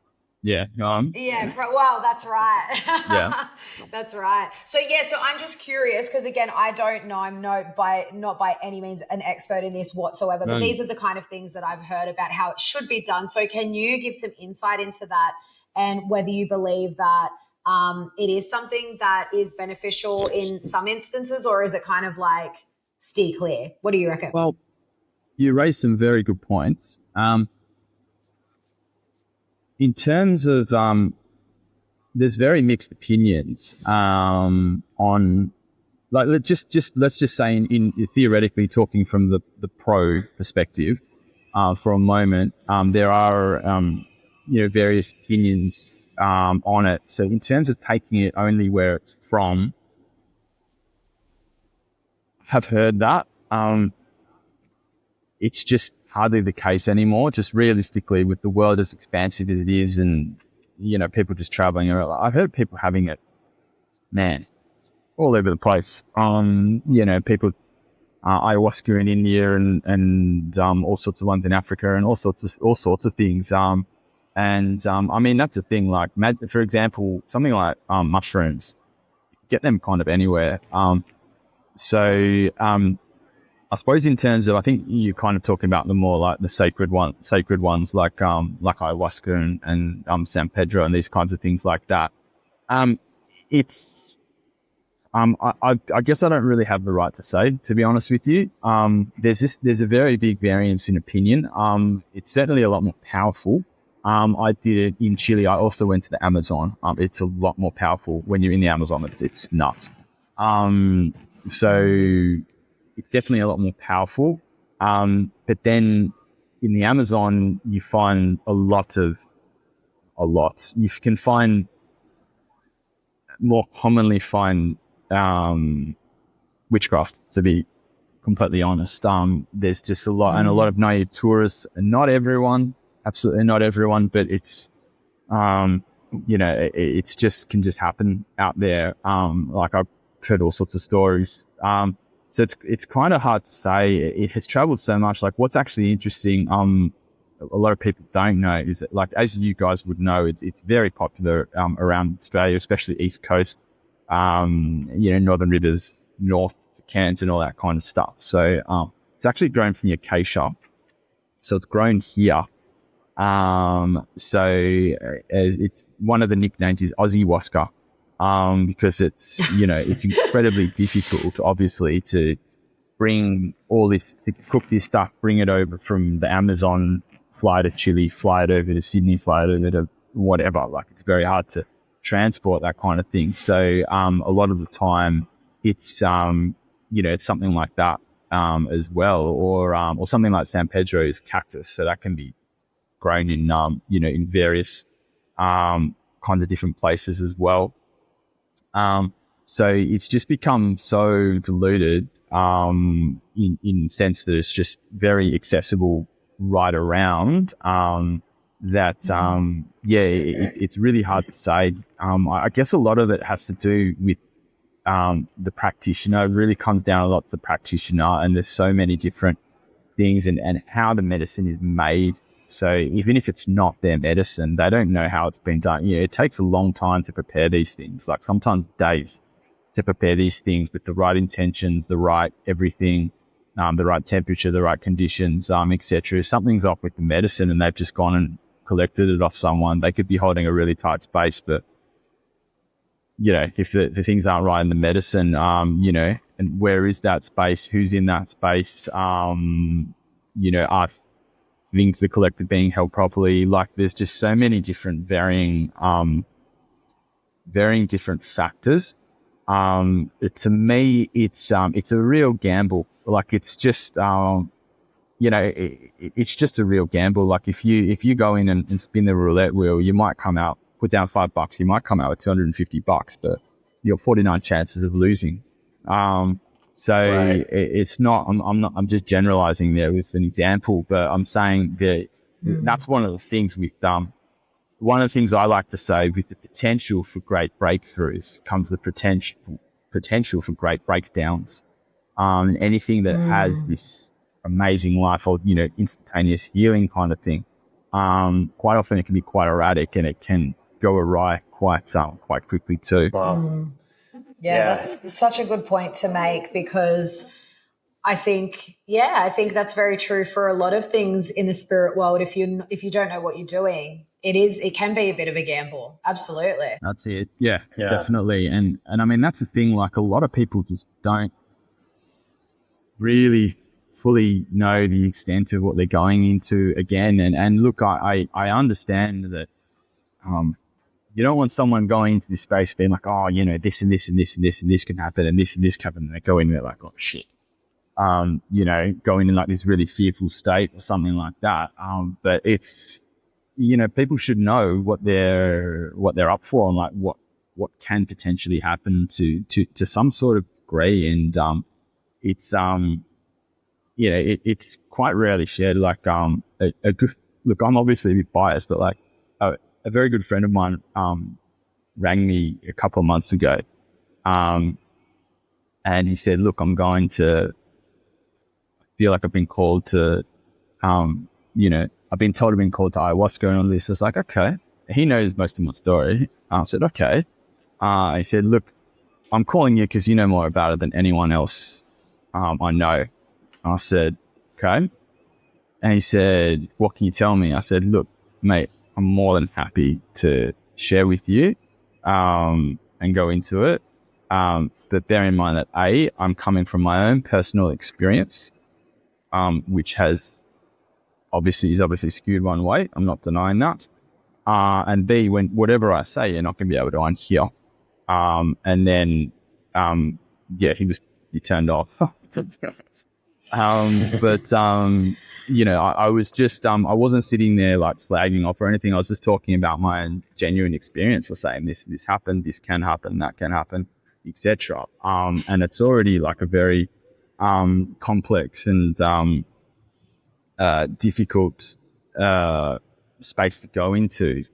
Yeah. Well, that's right. Yeah. That's right. So I'm just curious because, again, I don't know. I'm not by any means an expert in this whatsoever, but these are the kind of things that I've heard about how it should be done. So can you give some insight into that and whether you believe that it is something that is beneficial in some instances, or is it kind of like steer clear? What do you reckon? Well, you raised some very good points. In terms of, there's very mixed opinions on, like, let's just say in theoretically talking from the pro perspective for a moment, there are various opinions on it. So in terms of taking it only where it's from, have heard that. It's just hardly the case anymore, just realistically with the world as expansive as it is and, people just traveling around. I've heard people having it, man, all over the place. People, ayahuasca in India and all sorts of ones in Africa and all sorts of things. I mean, that's the thing, like, for example, something like mushrooms, get them kind of anywhere. I suppose in terms of, I think you're kind of talking about the more like the sacred ones like ayahuasca and San Pedro and these kinds of things like that. I guess I don't really have the right to say, to be honest with you. There's a very big variance in opinion. It's certainly a lot more powerful. I did it in Chile. I also went to the Amazon. It's a lot more powerful when you're in the Amazon. It's nuts. So it's definitely a lot more powerful. But then in the Amazon, you find a lot. You can more commonly find witchcraft, to be completely honest. There's just a lot, and a lot of naive tourists, and not everyone, absolutely not everyone, but it's, it's just, can just happen out there. Like, I've heard all sorts of stories. So it's kind of hard to say. It has traveled so much. Like, what's actually interesting, a lot of people don't know is that, like, as you guys would know, it's very popular around Australia, especially East Coast, Northern Rivers, north to Cairns and all that kind of stuff. So it's actually grown from the acacia. So it's grown here. It's one of the nicknames is Aussiehuasca. Because it's, it's incredibly difficult, obviously, to bring all this, to cook this stuff, bring it over from the Amazon, fly to Chile, fly it over to Sydney, fly it over to whatever. Like, it's very hard to transport that kind of thing. So a lot of the time it's, it's something like that as well, or something like San Pedro is cactus. So that can be grown in, in various kinds of different places as well. So it's just become so diluted in the sense that it's just very accessible right around it's really hard to say. I guess a lot of it has to do with the practitioner. It really comes down a lot to the practitioner, and there's so many different things and how the medicine is made So even if it's not their medicine, they don't know how it's been done. It takes a long time to prepare these things, like sometimes days to prepare these things with the right intentions, the right everything, the right temperature, the right conditions, etc. If something's off with the medicine and they've just gone and collected it off someone, they could be holding a really tight space, but if the things aren't right in the medicine, and where is that space? Who's in that space? Are things the collected being held properly? Like, there's just so many different varying different factors. To me, it's a real gamble. Like, it's just it's just a real gamble. Like, if you go in and spin the roulette wheel, you might come out, put down $5, you might come out with $250, but you're 49 chances of losing. Right. It's not. I'm just generalizing there with an example, but I'm saying that that's one of the things with one of the things I like to say, with the potential for great breakthroughs comes the potential for great breakdowns. Anything that has this amazing life or instantaneous healing kind of thing, quite often it can be quite erratic and it can go awry quite quickly too. Wow. Yeah, that's such a good point to make, because I think that's very true for a lot of things in the spirit world. If you don't know what you're doing, it can be a bit of a gamble. Absolutely. That's it. Yeah, definitely. And I mean, that's the thing, like, a lot of people just don't really fully know the extent of what they're going into again. And look, I understand that you don't want someone going into this space being like, oh, this and this and this and this and this can happen and this can happen, and they go in there like, oh shit. Going in like this really fearful state or something like that. But it's, people should know what they're up for, and like what can potentially happen to some sort of degree. And it's it's quite rarely shared. Like a good look, I'm obviously a bit biased, but like a very good friend of mine rang me a couple of months ago, and he said, look, I'm going to feel like I've been called to I've been told I've been called to ayahuasca and all this. I was like, okay. He knows most of my story. I said, okay. He said, look, I'm calling you because you know more about it than anyone else I know. I said, okay. And he said, what can you tell me? I said, look, mate, I'm more than happy to share with you and go into it. But bear in mind that A, I'm coming from my own personal experience, which is obviously skewed one way. I'm not denying that. And B, when whatever I say, you're not going to be able to unhear. And then, he turned off. I was just, I wasn't sitting there like slagging off or anything. I was just talking about my genuine experience, or saying this happened, this can happen, that can happen, etc. And it's already like a very complex and difficult space to go into.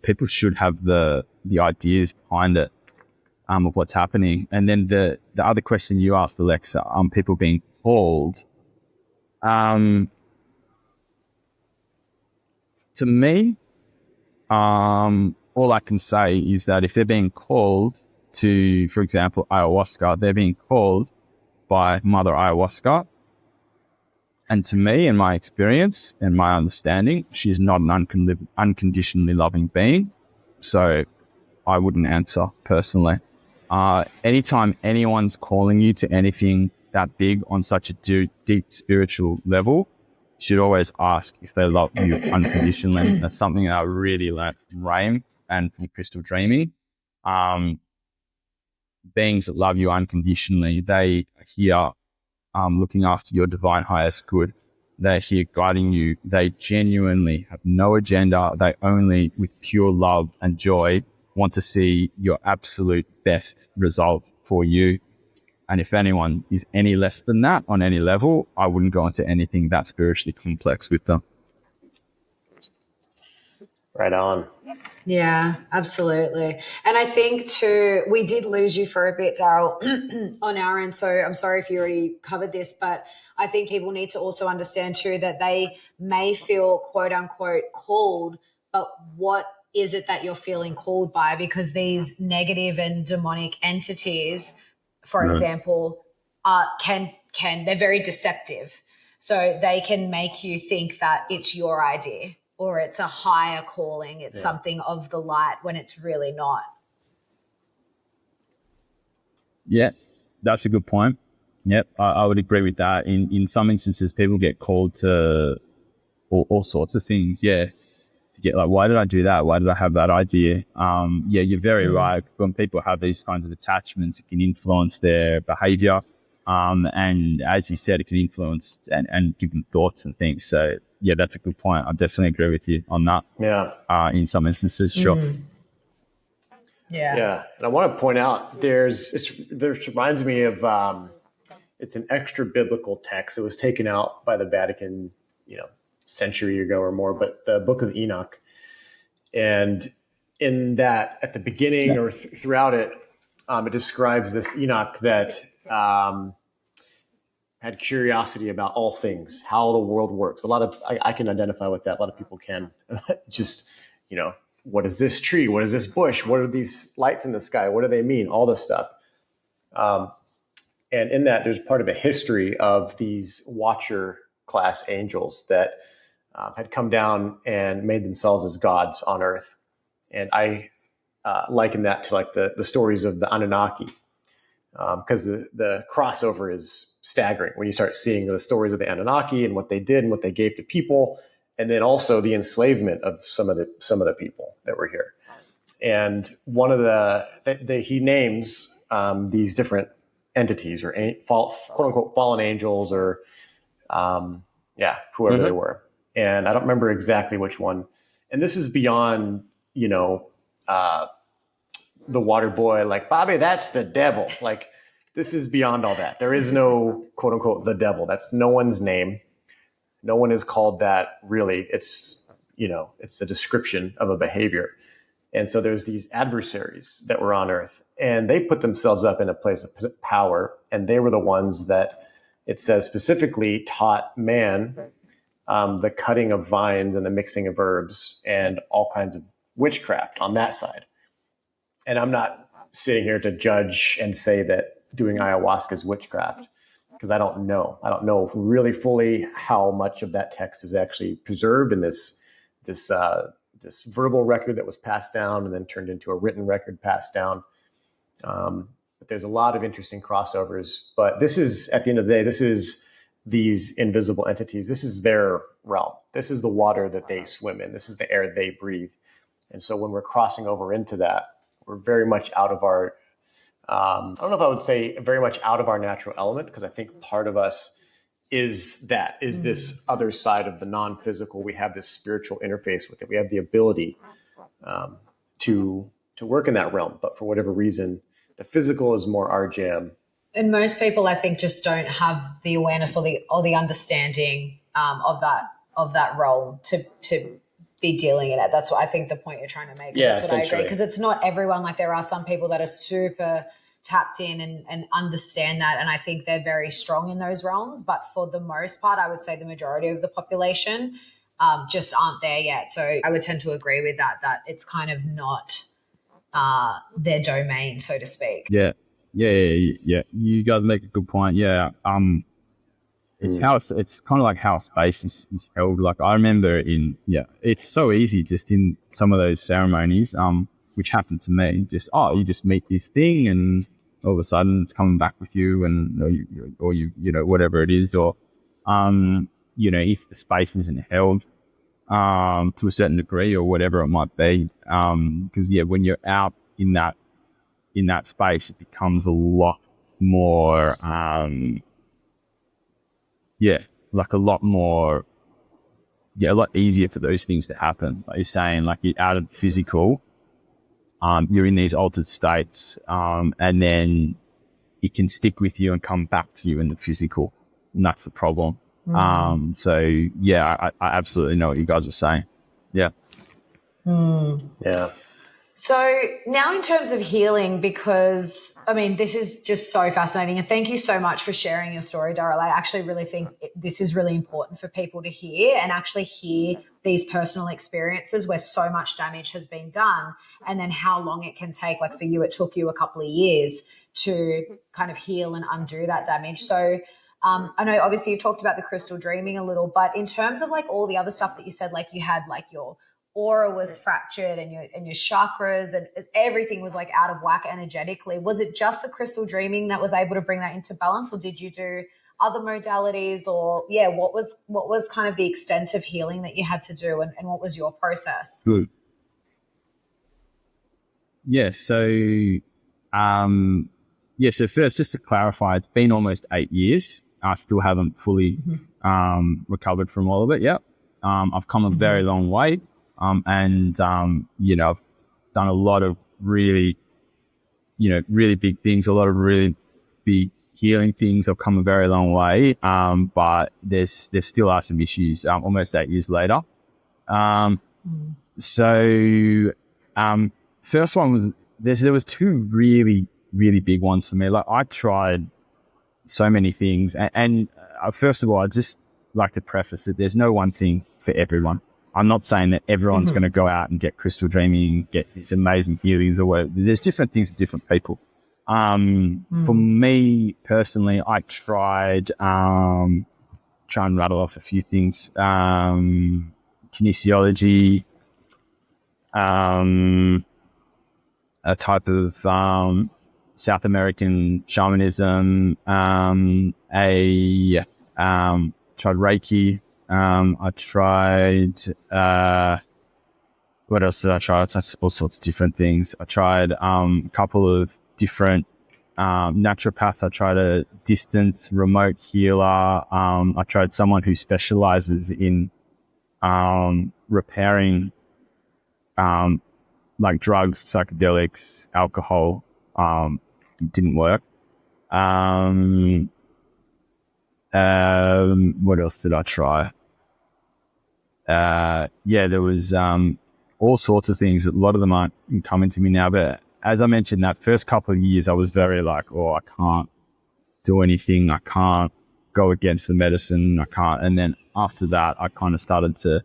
People should have the ideas behind it, of what's happening. And then the other question you asked, Alexa, people being called. To me, all I can say is that if they're being called to, for example, ayahuasca, they're being called by Mother Ayahuasca. And to me, in my experience and my understanding, she's not an unconditionally loving being. So I wouldn't answer personally. Anytime anyone's calling you to anything that big on such a deep spiritual level, you should always ask if they love you unconditionally. That's something that I really learned from Raim and from Crystal Dreaming. Beings that love you unconditionally, they are here looking after your divine highest good. They're here guiding you. They genuinely have no agenda. They only, with pure love and joy, want to see your absolute best result for you. And if anyone is any less than that on any level, I wouldn't go into anything that spiritually complex with them. Right on. Yeah, absolutely. And I think too, we did lose you for a bit, Daryl, on our end. So I'm sorry if you already covered this, but I think people need to also understand too that they may feel quote unquote called, but what is it that you're feeling called by? Because these negative and demonic entities, for example, they're very deceptive. So they can make you think that it's your idea or it's a higher calling, it's something of the light when it's really not. Yeah, that's a good point. Yep, I would agree with that. In some instances, people get called to all sorts of things. Yeah, to get like, why did I do that? Why did I have that idea? Yeah, you're very right. When people have these kinds of attachments, it can influence their behavior. And as you said, it can influence and give them thoughts and things. So yeah, that's a good point. I definitely agree with you on that. Yeah. In some instances, sure. Yeah. And I want to point out this reminds me of, it's an extra biblical text. It was taken out by the Vatican, century ago or more, but the Book of Enoch. And in that, at the beginning or throughout it, it describes this Enoch that had curiosity about all things, how the world works. I can identify with that. A lot of people can. Just, what is this tree? What is this bush? What are these lights in the sky? What do they mean? All this stuff. And in that, there's part of a history of these watcher class angels that had come down and made themselves as gods on Earth. And I liken that to like the stories of the Anunnaki, because the crossover is staggering when you start seeing the stories of the Anunnaki and what they did and what they gave to people, and then also the enslavement of some of the people that were here. And one of he names these different entities or quote unquote fallen angels or whoever they were. And I don't remember exactly which one. And this is beyond, the water boy, like, Bobby, that's the devil. Like, this is beyond all that. There is no quote unquote the devil. That's no one's name. No one is called that really. It's, it's a description of a behavior. And so there's these adversaries that were on Earth, and they put themselves up in a place of power. And they were the ones that it says specifically taught man the cutting of vines and the mixing of herbs and all kinds of witchcraft on that side. And I'm not sitting here to judge and say that doing ayahuasca is witchcraft, because I don't know. I don't know really fully how much of that text is actually preserved in this verbal record that was passed down and then turned into a written record passed down. But there's a lot of interesting crossovers. But this is, at the end of the day, this is these invisible entities. This is their realm. This is the water that they swim in. This is the air they breathe. And so when we're crossing over into that, we're very much out of our, I don't know if I would say very much out of our natural element, because I think part of us is this other side of the non-physical. We have this spiritual interface with it. We have the ability to work in that realm. But for whatever reason, the physical is more our jam. And most people, I think, just don't have the awareness or the understanding of that role to be dealing in it. That's what I think the point you're trying to make. Yeah, that's what I agree. Because it's not everyone. Like, there are some people that are super tapped in and understand that, and I think they're very strong in those realms. But for the most part, I would say the majority of the population just aren't there yet. So I would tend to agree with that it's kind of not their domain, so to speak. Yeah. You guys make a good point. Yeah. It's kind of like how space is held. Like, I remember it's so easy just in some of those ceremonies, which happened to me. You just meet this thing and all of a sudden it's coming back with you, and or you whatever it is, or if the space isn't held to a certain degree or whatever it might be, because when you're out in that space, it becomes a lot more, a lot easier for those things to happen. Like you're saying, like, you're out of the physical, you're in these altered states, and then it can stick with you and come back to you in the physical, and that's the problem. I absolutely know what you guys are saying. Yeah. Yeah. So now in terms of healing, because, I mean, this is just so fascinating. And thank you so much for sharing your story, Daryl. I actually really think this is really important for people to hear and actually hear these personal experiences where so much damage has been done and then how long it can take. Like for you, it took you a couple of years to kind of heal and undo that damage. So I know obviously you've talked about the crystal dreaming a little, but in terms of like all the other stuff that you said, like you had like your aura was fractured and your chakras and everything was like out of whack energetically. Was it just the crystal dreaming that was able to bring that into balance, or did you do other modalities, or what was kind of the extent of healing that you had to do, and what was your process? Good. Yeah. So, so first, just to clarify, it's been almost 8 years. I still haven't fully recovered from all of it yet. I've come a very long way. I've done a lot of really big things, a lot of really big healing things. I've come a very long way. But there still are some issues, almost 8 years later. First one was, there was two really, really big ones for me. Like I tried so many things. And first of all, I just like to preface it. There's no one thing for everyone. I'm not saying that everyone's going to go out and get crystal dreaming, get these amazing healings or whatever. There's different things for different people. For me personally, I tried, try and rattle off a few things. Kinesiology, a type of South American shamanism, tried Reiki. I tried, what else did I try? That's all sorts of different things. I tried a couple of different naturopaths. I tried a distant remote healer. I tried someone who specializes in repairing like drugs, psychedelics, alcohol. Didn't work. What else did I try? There was all sorts of things. A lot of them aren't coming to me now, but as I mentioned, that first couple of years, I was very like, I can't do anything. I can't go against the medicine. I can't. And then after that, I kind of started to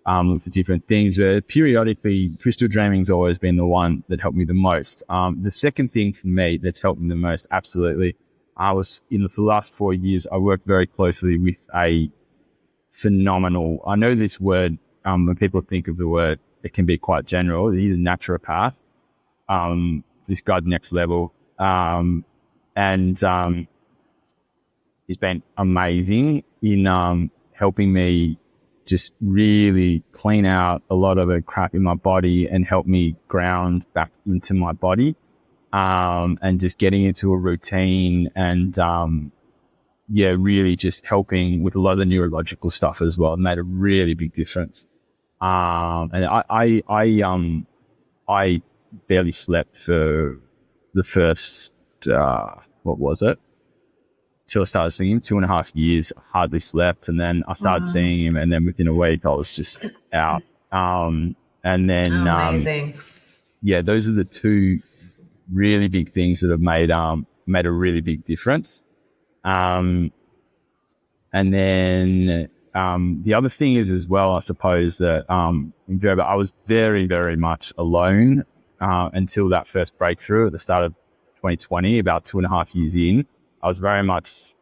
look for different things. But periodically, crystal dreaming's always been the one that helped me the most. The second thing for me that's helped me the most, absolutely, for the last 4 years, I worked very closely with a phenomenal, I know this word, when people think of the word, it can be quite general. He's a naturopath. This guy's next level. He's been amazing in helping me just really clean out a lot of the crap in my body and help me ground back into my body. And just getting into a routine and, really just helping with a lot of the neurological stuff as well. It made a really big difference. And I barely slept for the first, what was it? Till I started seeing him, 2.5 years, I hardly slept. And then I started seeing him, and then within a week I was just out. And then, amazing. Those are the two really big things that have made a really big difference. And then the other thing is as well, I suppose that in Gerber, I was very, very much alone until that first breakthrough at the start of 2020, about 2.5 years in. I was very much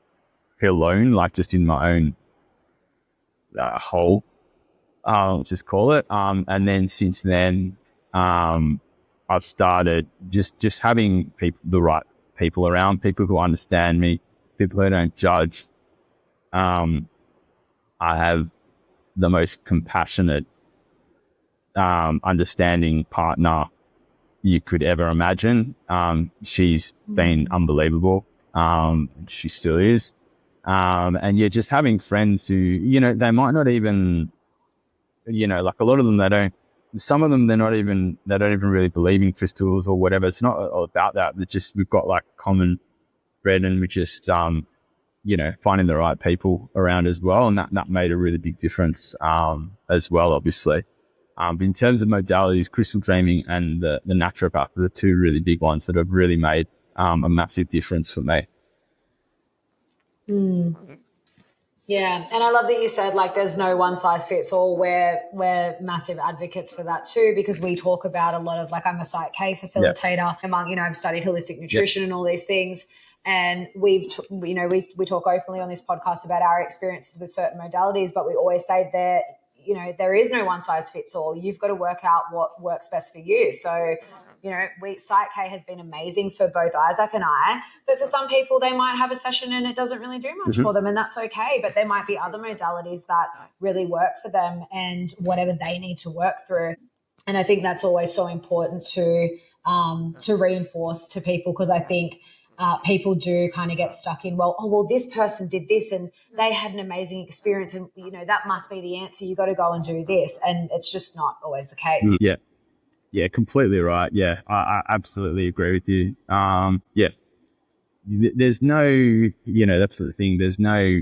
alone, like just in my own hole, let's just call it. And then since then, I've started just having the right people around, people who understand me, people who don't judge. I have the most compassionate, understanding partner you could ever imagine. She's been unbelievable. She still is. Just having friends who, they might not even, like a lot of them, some of them, they don't even really believe in crystals or whatever. It's not all about that. We've got like common thread, and we just, finding the right people around as well. And that made a really big difference, as well, obviously. But in terms of modalities, crystal dreaming and the naturopath are the two really big ones that have really made a massive difference for me. Yeah, and I love that you said like there's no one size fits all. We're massive advocates for that too, because we talk about a lot of, like, I'm a Psych K facilitator among, I've studied holistic nutrition and all these things, and we talk openly on this podcast about our experiences with certain modalities, but we always say that there is no one size fits all. You've got to work out what works best for you. So Psych K has been amazing for both Isaac and I, but for some people they might have a session and it doesn't really do much for them, and that's okay. But there might be other modalities that really work for them and whatever they need to work through. And I think that's always so important to reinforce to people, because I think people do kind of get stuck in, well, this person did this and they had an amazing experience, and that must be the answer. You got to go and do this, and it's just not always the case. Yeah, completely right. Yeah, I absolutely agree with you. There's no, that's the thing. There's no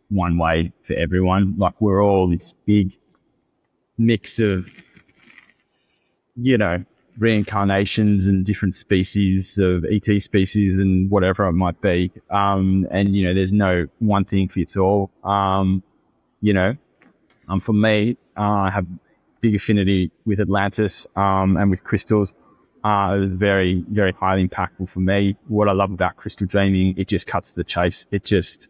one way for everyone. Like, we're all this big mix of, reincarnations and different species of ET species and whatever it might be. And there's no one thing fits all. For me, I have big affinity with Atlantis and with crystals. It was very, very highly impactful for me. What I love about crystal dreaming, it just cuts to the chase. You just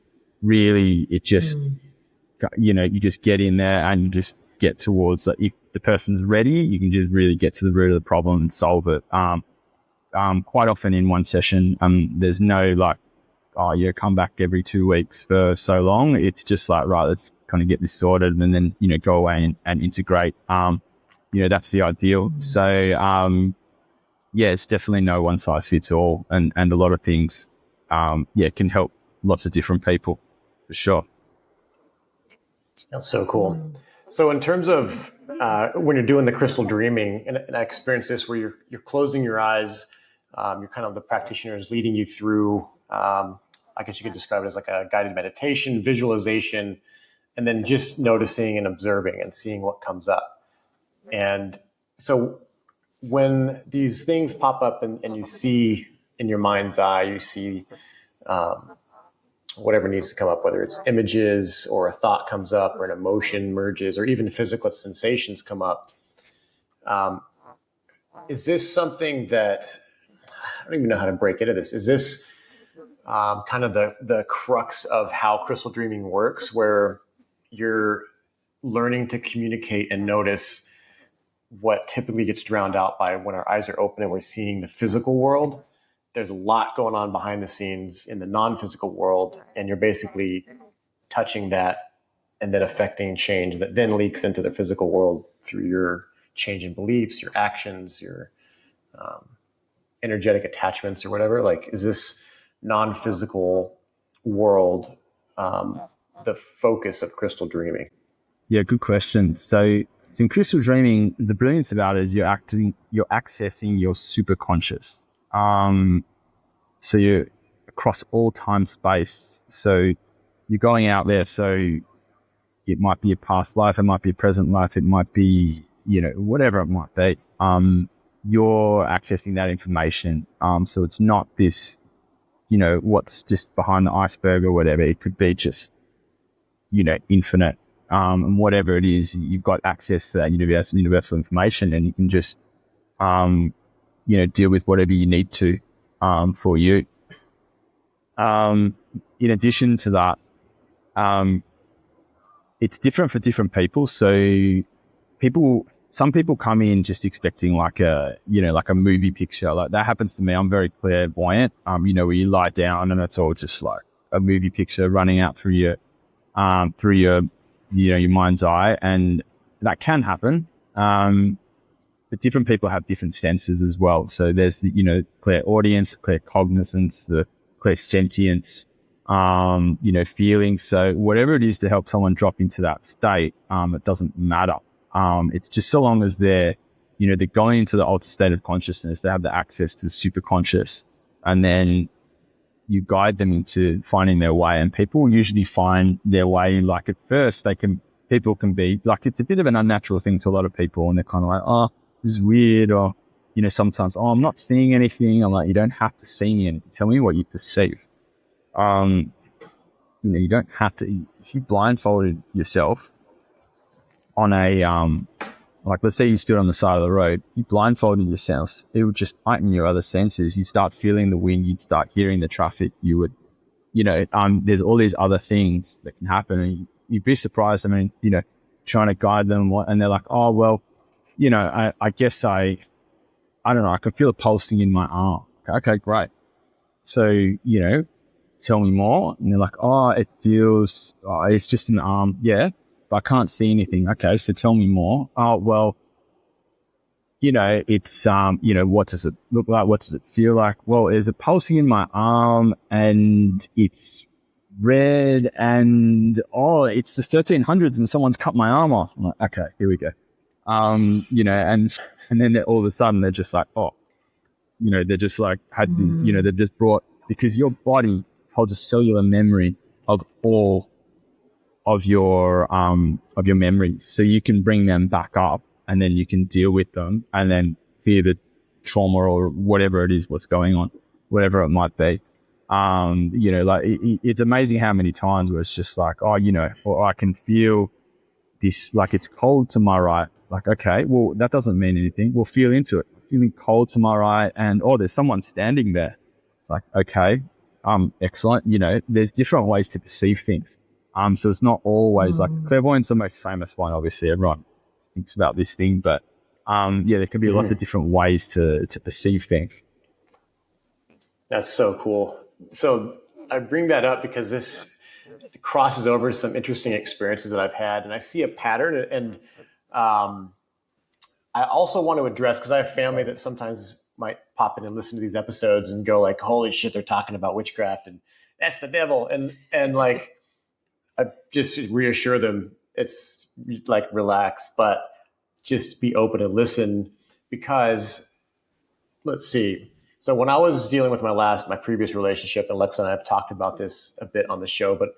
get in there and you just get towards, like, if the person's ready, you can just really get to the root of the problem and solve it. Quite often in one session, there's no come back every 2 weeks for so long. It's just like, right, let's kind of get this sorted and then, go away and integrate. That's the ideal. So, it's definitely no one size fits all. And a lot of things, can help lots of different people for sure. That's so cool. So in terms of when you're doing the crystal dreaming, and I experienced this where you're closing your eyes, you're kind of, the practitioner is leading you through, I guess you could describe it as like a guided meditation, visualization, and then just noticing and observing and seeing what comes up. And so when these things pop up and you see in your mind's eye, you see whatever needs to come up, whether it's images or a thought comes up or an emotion merges or even physical sensations come up. Is this something that, I don't even know how to break into this. Is this kind of the crux of how crystal dreaming works, where you're learning to communicate and notice what typically gets drowned out by when our eyes are open and we're seeing the physical world? There's a lot going on behind the scenes in the non-physical world, and you're basically touching that and then affecting change that then leaks into the physical world through your change in beliefs, your actions, your energetic attachments or whatever. Like, is this non-physical world the focus of crystal dreaming? Yeah, good question. So in crystal dreaming, the brilliance about it is you're accessing your superconscious. So you're across all time space. So you're going out there. So it might be a past life, it might be a present life, it might be, whatever it might be. You're accessing that information. So it's not this, what's just behind the iceberg or whatever. It could be just, infinite. And whatever it is, you've got access to that universal information, and you can just, deal with whatever you need to for you. In addition to that, it's different for different people. So some people come in just expecting like a movie picture. Like, that happens to me. I'm very clairvoyant, where you lie down and it's all just like a movie picture running out through your mind's eye. And that can happen. But different people have different senses as well. So there's the, clairaudience, claircognizance, the clairsentience, feeling. So whatever it is to help someone drop into that state, it doesn't matter. It's just so long as they're going into the altered state of consciousness, they have the access to the superconscious, and then you guide them into finding their way. And people usually find their way, like, at first they can people can be like, it's a bit of an unnatural thing to a lot of people, and they're kind of like, oh, this is weird, or, you know, sometimes, oh, I'm not seeing anything. I'm like, you don't have to see anything. Tell me what you perceive. You know, you don't have to. If you blindfolded yourself on a like, let's say you stood on the side of the road, you blindfolded yourself, it would just heighten your other senses. You start feeling the wind, you'd start hearing the traffic, you would, you know, there's all these other things that can happen, and you'd be surprised. I mean, you know, trying to guide them, and they're like, oh, well, you know, I guess I don't know, I can feel a pulsing in my arm. Okay, great. So, you know, tell me more. And they're like, oh, it feels, oh, it's just an arm. Yeah, but I can't see anything. Okay, so tell me more. Oh, well, you know, it's, you know, what does it look like? What does it feel like? Well, there's a pulsing in my arm, and it's red, and, oh, it's the 1300s and someone's cut my arm off. I'm like, okay, here we go. You know, and then all of a sudden they're just like, oh, you know, they're just like, had these, you know, they're just brought, because your body holds a cellular memory of all of your memories. So you can bring them back up, and then you can deal with them, and then clear the trauma or whatever it is, what's going on, whatever it might be. You know, like it's amazing how many times where it's just like, oh, you know, or I can feel this, like it's cold to my right. Like, okay, well, that doesn't mean anything. We'll feel into it. Feeling cold to my right, and, oh, there's someone standing there. It's like, okay, excellent. You know, there's different ways to perceive things. So it's not always like clairvoyance, the most famous one. Obviously, everyone thinks about this thing, but yeah, there can be lots of different ways to perceive things. That's so cool. So I bring that up because this crosses over some interesting experiences that I've had, and I see a pattern. And I also want to address, because I have family that sometimes might pop in and listen to these episodes and go like, holy shit, they're talking about witchcraft and that's the devil. And like, I just reassure them, it's like, relax, but just be open and listen. Because let's see. So when I was dealing with my previous relationship, and Lex and I have talked about this a bit on the show, but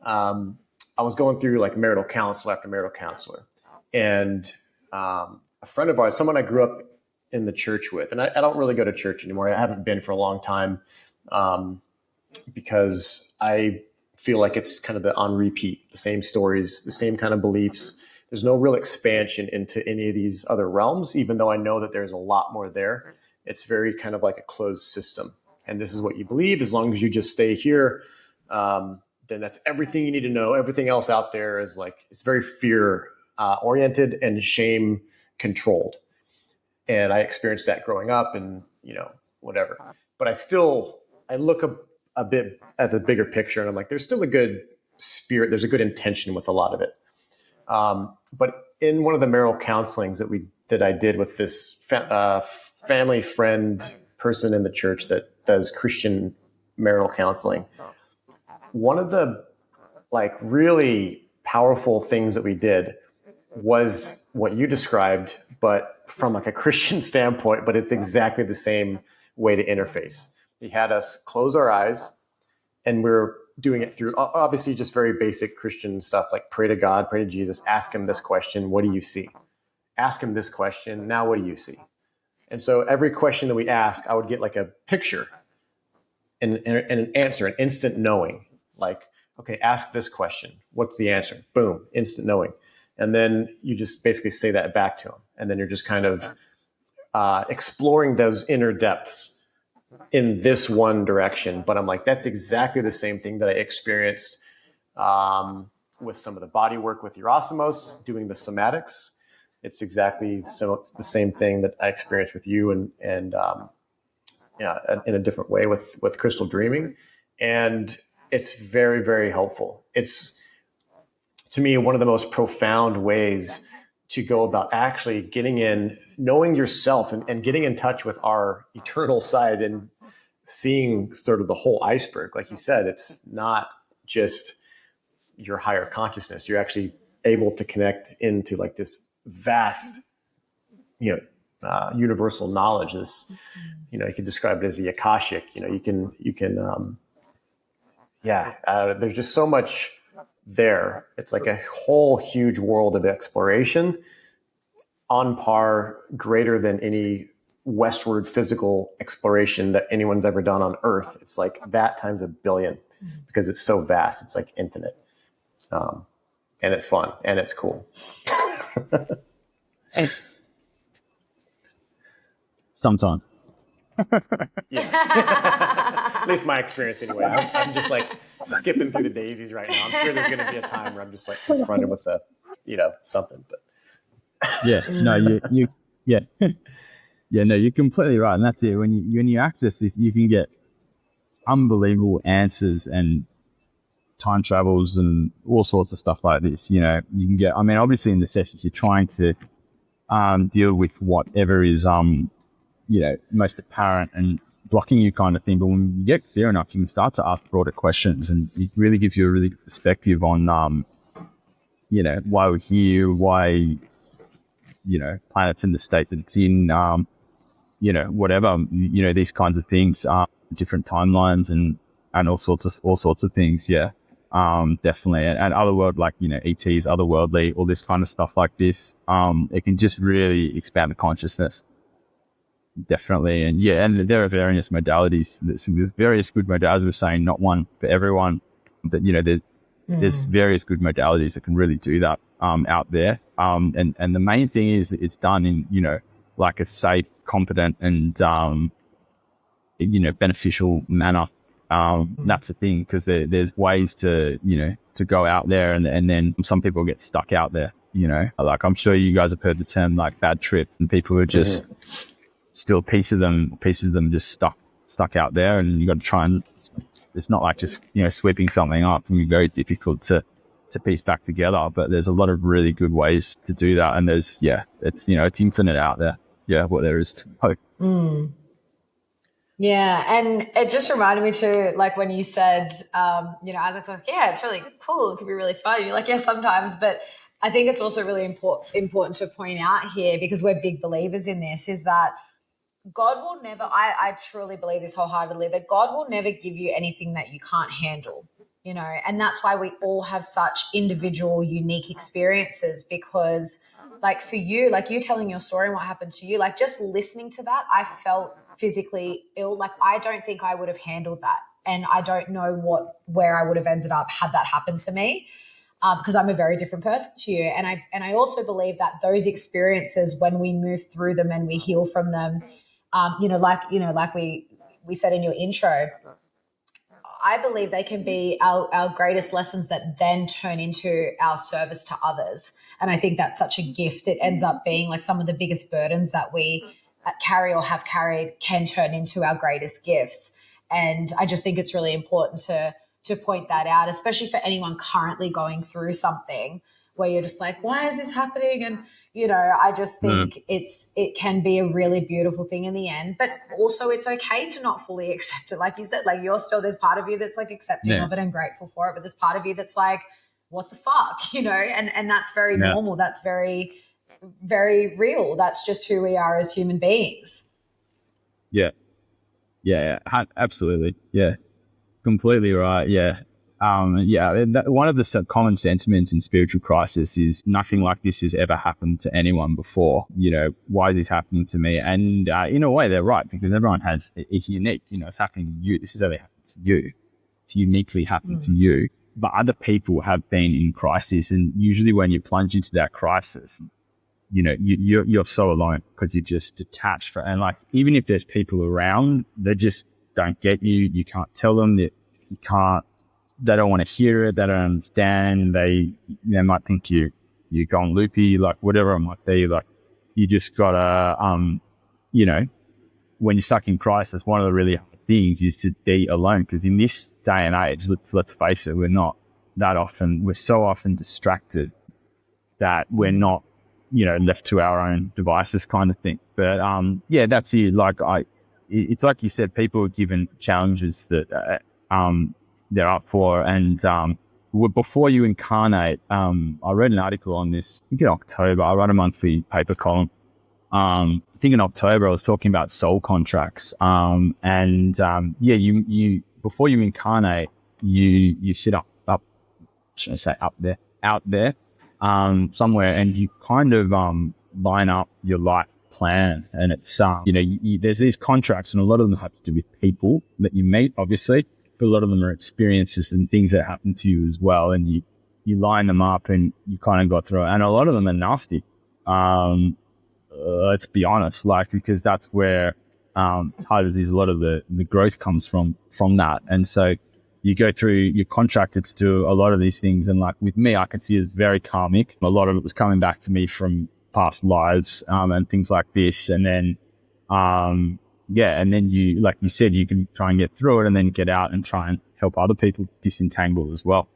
I was going through like marital counselor after marital counselor. And a friend of ours, someone I grew up in the church with, and I don't really go to church anymore. I haven't been for a long time because I feel like it's kind of on repeat, the same stories, the same kind of beliefs. There's no real expansion into any of these other realms, even though I know that there's a lot more there. It's very kind of like a closed system. And this is what you believe. As long as you just stay here, then that's everything you need to know. Everything else out there is like, it's very fear oriented and shame controlled. And I experienced that growing up, and, you know, whatever. But I look a bit at the bigger picture, and I'm like, there's still a good spirit. There's a good intention with a lot of it. But in one of the marital counselings that I did with this family friend person in the church that does Christian marital counseling, one of the like really powerful things that we did was what you described, but from like a Christian standpoint, but it's exactly the same way to interface. He had us close our eyes, and we're doing it through obviously just very basic Christian stuff, like pray to God, pray to Jesus, ask him this question, what do you see? Ask him this question, now what do you see? And so every question that we ask, I would get like a picture and an answer, an instant knowing. Like, okay, ask this question. What's the answer? Boom, instant knowing. And then you just basically say that back to him. And then you're just kind of exploring those inner depths in this one direction. But I'm like, that's exactly the same thing that I experienced with some of the body work with Yerasimos, doing the somatics. It's exactly it's the same thing that I experienced with you, and yeah, in a different way with crystal dreaming. And it's very, very helpful. It's, to me, one of the most profound ways to go about actually getting in, knowing yourself, and getting in touch with our eternal side, and seeing sort of the whole iceberg. Like you said, it's not just your higher consciousness. You're actually able to connect into like this vast, universal knowledge. This, you can describe it as the Akashic. You can there's just so much there. It's like a whole huge world of exploration, on par, greater than any westward physical exploration that anyone's ever done on Earth. It's like that times a billion, because it's so vast. It's like infinite. And it's fun and it's cool. Sometimes. Yeah. At least my experience anyway. I'm just like skipping through the daisies right now. I'm sure there's going to be a time where I'm just like confronted with something. But yeah, no, yeah, no, you're completely right, and that's it. When you access this, you can get unbelievable answers and time travels and all sorts of stuff like this. You know, you can get. I mean, obviously in the sessions you're trying to deal with whatever is most apparent and blocking you kind of thing. But when you get clear enough, you can start to ask broader questions, and it really gives you a really good perspective on why we're here, why planet's in the state that it's in, whatever, these kinds of things, different timelines and all sorts of things. Yeah. Definitely. And otherworld, like, ETs, otherworldly, all this kind of stuff like this. It can just really expand the consciousness. Definitely. And and there are various modalities. There's various good modalities. We're saying not one for everyone, but there's various good modalities that can really do that out there. And the main thing is that it's done in, like a safe, competent and, beneficial manner. That's the thing, because there's ways to go out there and then some people get stuck out there, like I'm sure you guys have heard the term like bad trip, and people are just still pieces of them just stuck out there, and you got to try and, it's not like just, sweeping something up. It can be very difficult to piece back together, but there's a lot of really good ways to do that. And there's, it's infinite out there. Yeah. What there is to hope. Yeah. And it just reminded me too, like when you said, I was like, yeah, it's really cool. It could be really fun. You're like, yeah, sometimes, but I think it's also really important to point out here, because we're big believers in this, is that God will never, I truly believe this wholeheartedly, that God will never give you anything that you can't handle, and that's why we all have such individual, unique experiences, because like for you, like you telling your story and what happened to you, like just listening to that, I felt physically ill. Like I don't think I would have handled that. And I don't know where I would have ended up had that happened to me. Because I'm a very different person to you. And I also believe that those experiences, when we move through them and we heal from them, like we said in your intro, I believe they can be our greatest lessons that then turn into our service to others. And I think that's such a gift. It ends up being like some of the biggest burdens that we carry or have carried can turn into our greatest gifts. And I just think it's really important to point that out, especially for anyone currently going through something where you're just like, why is this happening? And, I just think it can be a really beautiful thing in the end, but also it's okay to not fully accept it. Like you said, like there's part of you that's like accepting of it and grateful for it, but there's part of you that's like, what the fuck, and that's very normal. That's very, very real. That's just who we are as human beings. Yeah. Absolutely. Yeah. Completely right. Yeah. One of the common sentiments in spiritual crisis is nothing like this has ever happened to anyone before. Why is this happening to me? And in a way, they're right, because everyone it's unique. It's happening to you. This has only happened to you. It's uniquely happened to you. But other people have been in crisis, and usually when you plunge into that crisis, you're so alone because you're just detached. And like, even if there's people around, they just don't get you. You can't tell them that you can't. They don't want to hear it. They don't understand. They might think you're going loopy, like whatever it might be. Like you just gotta, when you're stuck in crisis, one of the really hard things is to be alone. Because in this day and age, let's face it, we're so often distracted that we're not, left to our own devices, kind of thing. But that's it. Like it's like you said, people are given challenges that they're up for, and before you incarnate, I read an article on this, I think in October. I write a monthly paper column. I think in October I was talking about soul contracts, you before you incarnate, you sit up should I say out there, somewhere, and you kind of line up your life plan. And it's there's these contracts, and a lot of them have to do with people that you meet, obviously, but a lot of them are experiences and things that happen to you as well, and you line them up and you kind of go through it, and a lot of them are nasty. Let's be honest, because that's where hard as is, a lot of the growth comes from that. And so you go through, you're contracted to do a lot of these things, and with me, I can see it's very karmic. A lot of it was coming back to me from past lives and things like this, and then and then you, like you said, you can try and get through it and then get out and try and help other people disentangle as well.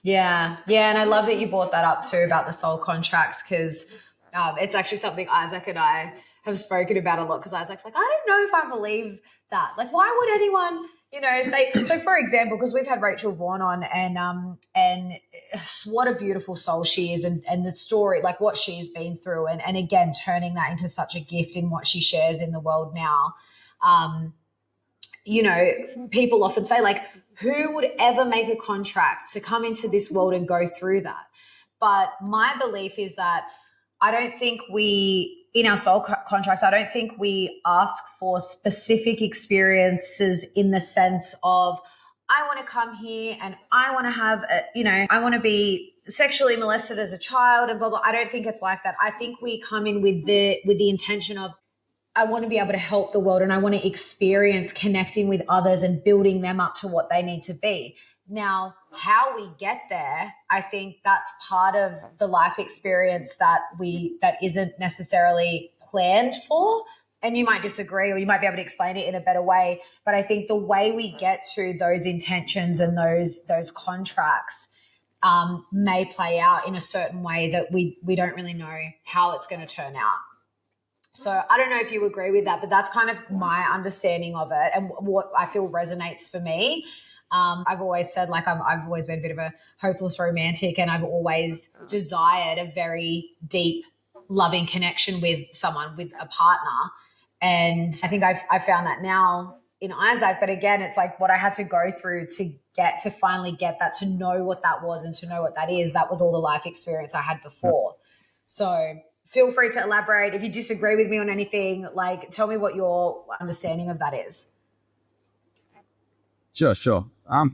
Yeah, and I love that you brought that up too about the soul contracts, because it's actually something Isaac and I have spoken about a lot, because Isaac's like, I don't know if I believe that. Why would anyone, say, so for example, because we've had Rachel Vaughan on, and what a beautiful soul she is, and the story, what she's been through, and again, turning that into such a gift in what she shares in the world now. People often say, who would ever make a contract to come into this world and go through that? But my belief is that I don't think in our soul contracts, I don't think we ask for specific experiences in the sense of, I want to come here and I want to have, I want to be sexually molested as a child and blah, blah. I don't think it's like that. I think we come in with the intention of, I want to be able to help the world, and I want to experience connecting with others and building them up to what they need to be. Now, how we get there, I think that's part of the life experience that isn't necessarily planned for. And you might disagree, or you might be able to explain it in a better way. But I think the way we get to those intentions and those contracts may play out in a certain way that we don't really know how it's going to turn out. So I don't know if you agree with that, but that's kind of my understanding of it and what I feel resonates for me. I've always said, I've always been a bit of a hopeless romantic, and I've always desired a very deep, loving connection with someone, with a partner. And I think I found that now in Isaac. But again, it's what I had to go through to finally get that, to know what that was and to know what that is. That was all the life experience I had before. So feel free to elaborate. If you disagree with me on anything, tell me what your understanding of that is. Sure. So I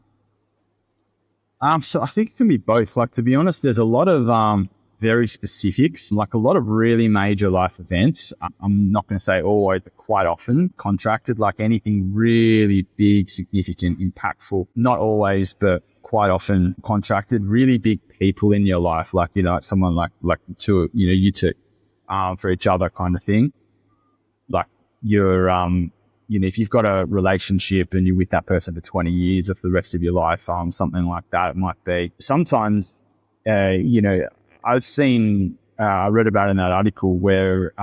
think it can be both. To be honest, there's a lot of very specifics, a lot of really major life events. I'm not going to say always, but quite often contracted, anything really big, significant, impactful. Not always, but quite often contracted. Really big people in your life, someone like you two, for each other, kind of thing. You're if you've got a relationship and you're with that person for 20 years or for the rest of your life, something like that, it might be. Sometimes, I've seen, I read about in that article where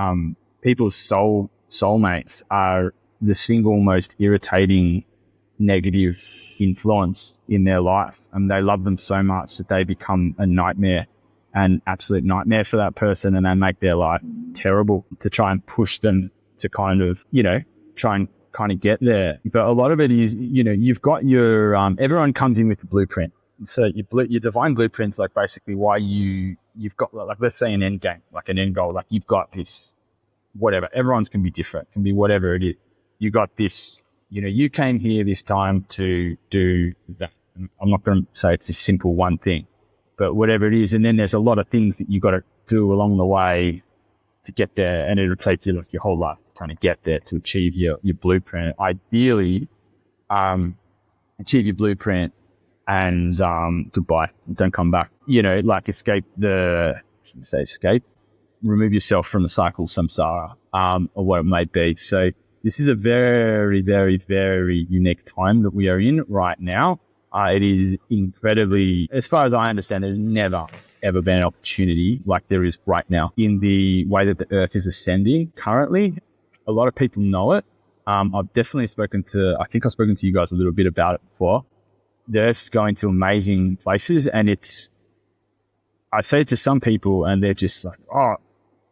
people's soulmates are the single most irritating negative influence in their life, and they love them so much that they become a nightmare, an absolute nightmare for that person, and they make their life terrible to try and push them to kind of, try and kind of get there. But a lot of it is, you've got your, everyone comes in with the blueprint. So your divine blueprint's basically why you've got, let's say an end game, an end goal, you've got this, whatever. Everyone's can be different, can be whatever it is. You got this, you came here this time to do that. I'm not going to say it's a simple one thing, but whatever it is. And then there's a lot of things that you got to do along the way to get there, and it'll take you your whole life to kind of get there, to achieve your blueprint. Ideally, achieve your blueprint and goodbye, don't come back. Escape remove yourself from the cycle of samsara, or what it may be. So this is a very, very, very unique time that we are in right now. It is incredibly, as far as I understand, there's never ever been an opportunity like there is right now in the way that the earth is ascending currently. A lot of people know it. I've definitely spoken to you guys a little bit about it before. The earth's going to amazing places, and I say it to some people and they're just like, oh,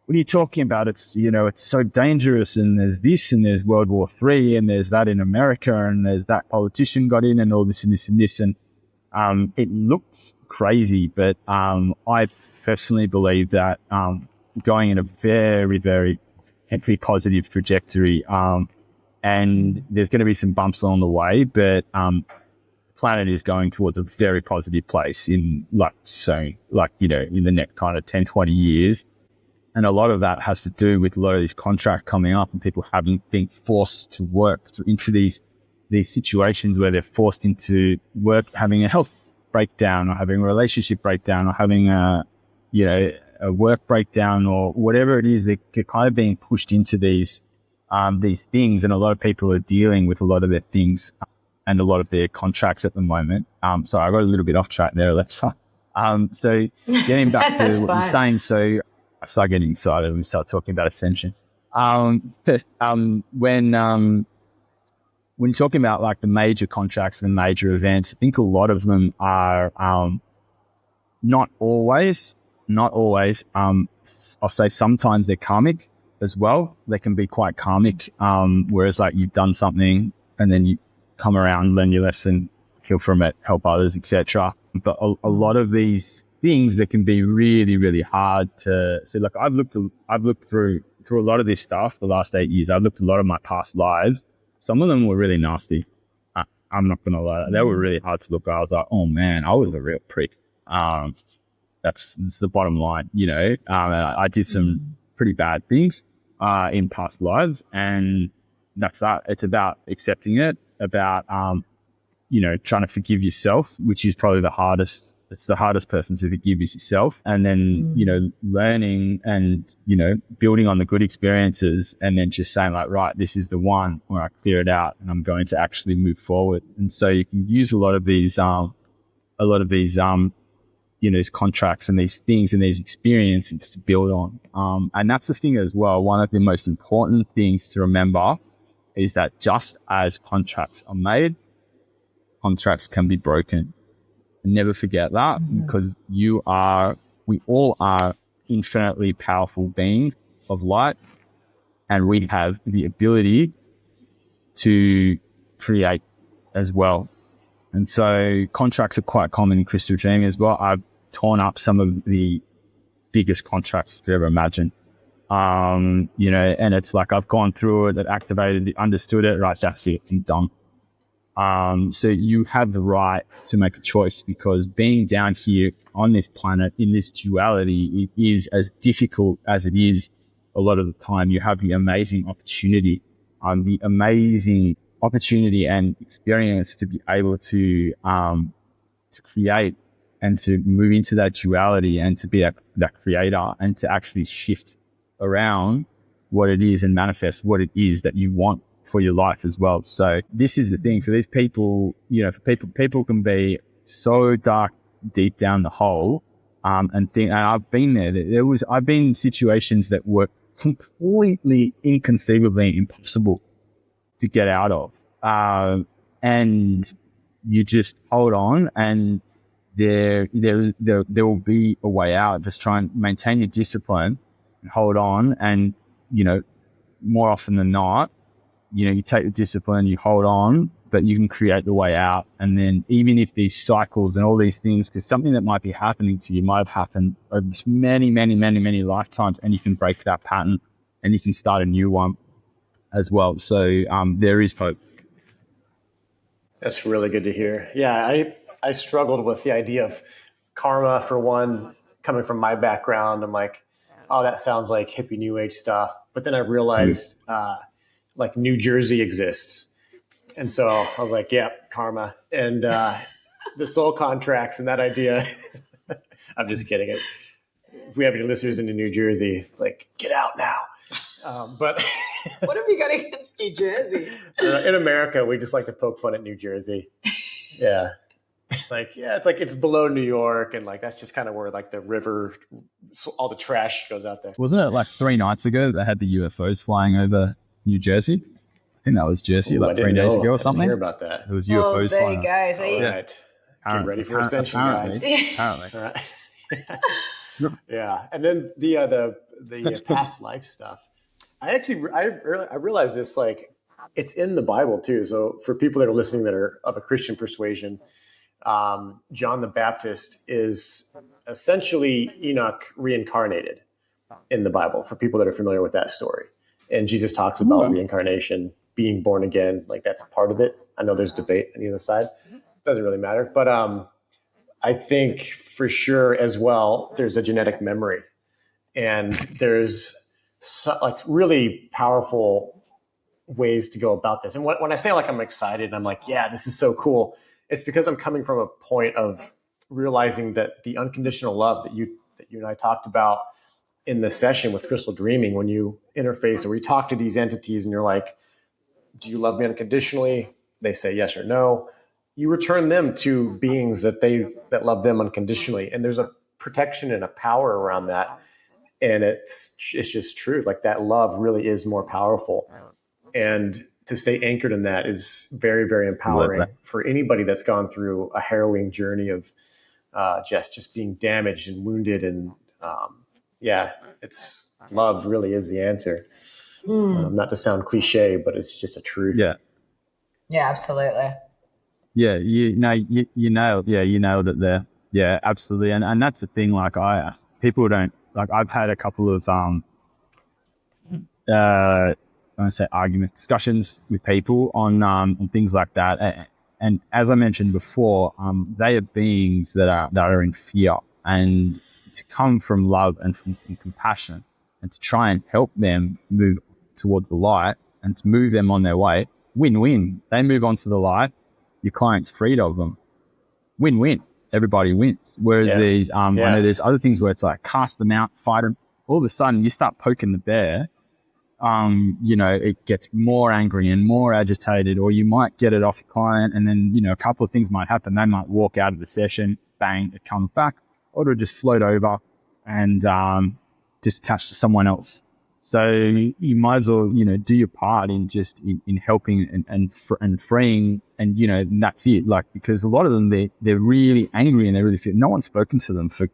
what are you talking about? It's, it's so dangerous, and there's this, and there's World War III, and there's that in America, and there's that politician got in, and all this and this and this. And it looks crazy, but I personally believe that going in a very, very heavy positive trajectory, and there's going to be some bumps along the way, but the planet is going towards a very positive place in in the next kind of 10, 20 years. And a lot of that has to do with a lot of these contracts coming up and people been forced to work into these situations where they're forced into work, having a health breakdown or having a relationship breakdown or having a work breakdown or whatever it is. They're kind of being pushed into these things, and a lot of people are dealing with a lot of their things and a lot of their contracts at the moment. So I got a little bit off track there, Alexa. So getting back to what you're saying, so I start getting excited when we start talking about ascension. When talking about like the major contracts and major events, I think a lot of them are not always. I'll say sometimes they're karmic as well. They can be quite karmic, whereas like you've done something and then you come around, learn your lesson, heal from it, help others, etc. But a lot of these things that can be really, really hard to see. Like I've looked through a lot of this stuff the last 8 years. I've looked at a lot of my past lives. Some of them were really nasty. I'm not gonna lie, they were really hard to look at. I was like, oh man, I was a real prick. That's the bottom line, I did some pretty bad things in past lives, and that's that. It's about accepting it, about trying to forgive yourself, which is probably the hardest. It's the hardest person to forgive is yourself. And then, learning and, building on the good experiences, and then just saying like, right, this is the one where I clear it out and I'm going to actually move forward. And so you can use a lot of these these contracts and these things and these experiences to build on. And that's the thing as well. One of the most important things to remember is that just as contracts are made, contracts can be broken. Never forget that, because we all are infinitely powerful beings of light, and we have the ability to create as well. And so contracts are quite common in crystal dreaming as well. I've torn up some of the biggest contracts you've ever imagined. And it's like I've gone through it, I've activated it, understood it, right, that's it, I'm done. So you have the right to make a choice, because being down here on this planet in this duality, it is as difficult as it is a lot of the time. You have the amazing opportunity and experience to be able to create and to move into that duality and to be that creator and to actually shift around what it is and manifest what it is that you want for your life as well. So this is the thing for these people, people can be so dark deep down the hole, and I've been there. I've been in situations that were completely inconceivably impossible to get out of. And you just hold on, and there will be a way out. Just try and maintain your discipline and hold on. And, more often than not, you take the discipline, you hold on, but you can create the way out. And then even if these cycles and all these things, because something that might be happening to you might have happened over many, many, many, many lifetimes, and you can break that pattern and you can start a new one as well. So there is hope. That's really good to hear. Yeah, I struggled with the idea of karma, for one, coming from my background. I'm like, oh, that sounds like hippie new age stuff. But then I realized like New Jersey exists. And so I was like, yeah, karma. And the soul contracts and that idea, I'm just kidding. If we have any listeners in New Jersey, it's like, get out now. But what have you got against New Jersey? In America, we just like to poke fun at New Jersey. Yeah. It's below New York, and like that's just kind of where like the river, all the trash goes out there. Wasn't it like 3 nights ago that they had the UFOs flying over New Jersey? I think that was Jersey, 3 days ago or something. I didn't hear about that. It was UFOs there flying. You go. See? All right. Get ready for ascension, guys. Apparently. All right. Yeah, and then the past life stuff. I realized this, like, it's in the Bible too. So for people that are listening that are of a Christian persuasion, John the Baptist is essentially Enoch reincarnated in the Bible, for people that are familiar with that story. And Jesus talks about reincarnation, being born again, like that's part of it. I know there's debate on either side. Doesn't really matter. But I think for sure as well, there's a genetic memory. And there's like really powerful ways to go about this. And when I say like I'm excited and I'm like, yeah, this is so cool, it's because I'm coming from a point of realizing that the unconditional love that you and I talked about in the session with Crystal Dreaming, when you interface or we talk to these entities and you're like, do you love me unconditionally? They say yes or no. You return them to beings that love them unconditionally. And there's a protection and a power around that. And it's just true. Like that love really is more powerful. And to stay anchored in that is very, very empowering for anybody that's gone through a harrowing journey of just being damaged and wounded. And it's love really is the answer. Not to sound cliche, but it's just a truth. Yeah, absolutely. Yeah, you nailed it there. Yeah, absolutely. And that's the thing, like people don't, like I've had a couple of I want to say discussions with people on things like that. And as I mentioned before, they are beings that are in fear, and to come from love and from compassion and to try and help them move towards the light and to move them on their way, win-win. They move on to the light, your client's freed of them. Win-win. Everybody wins. Whereas I know there's other things where it's like cast them out, fight them. All of a sudden you start poking the bear, it gets more angry and more agitated, or you might get it off your client and then, a couple of things might happen. They might walk out of the session, bang, it comes back, or it'll just float over and just attach to someone else. So you might as well, do your part in just in helping and freeing, and that's it. Like, because a lot of them, they're really angry and they really feel no one's spoken to them for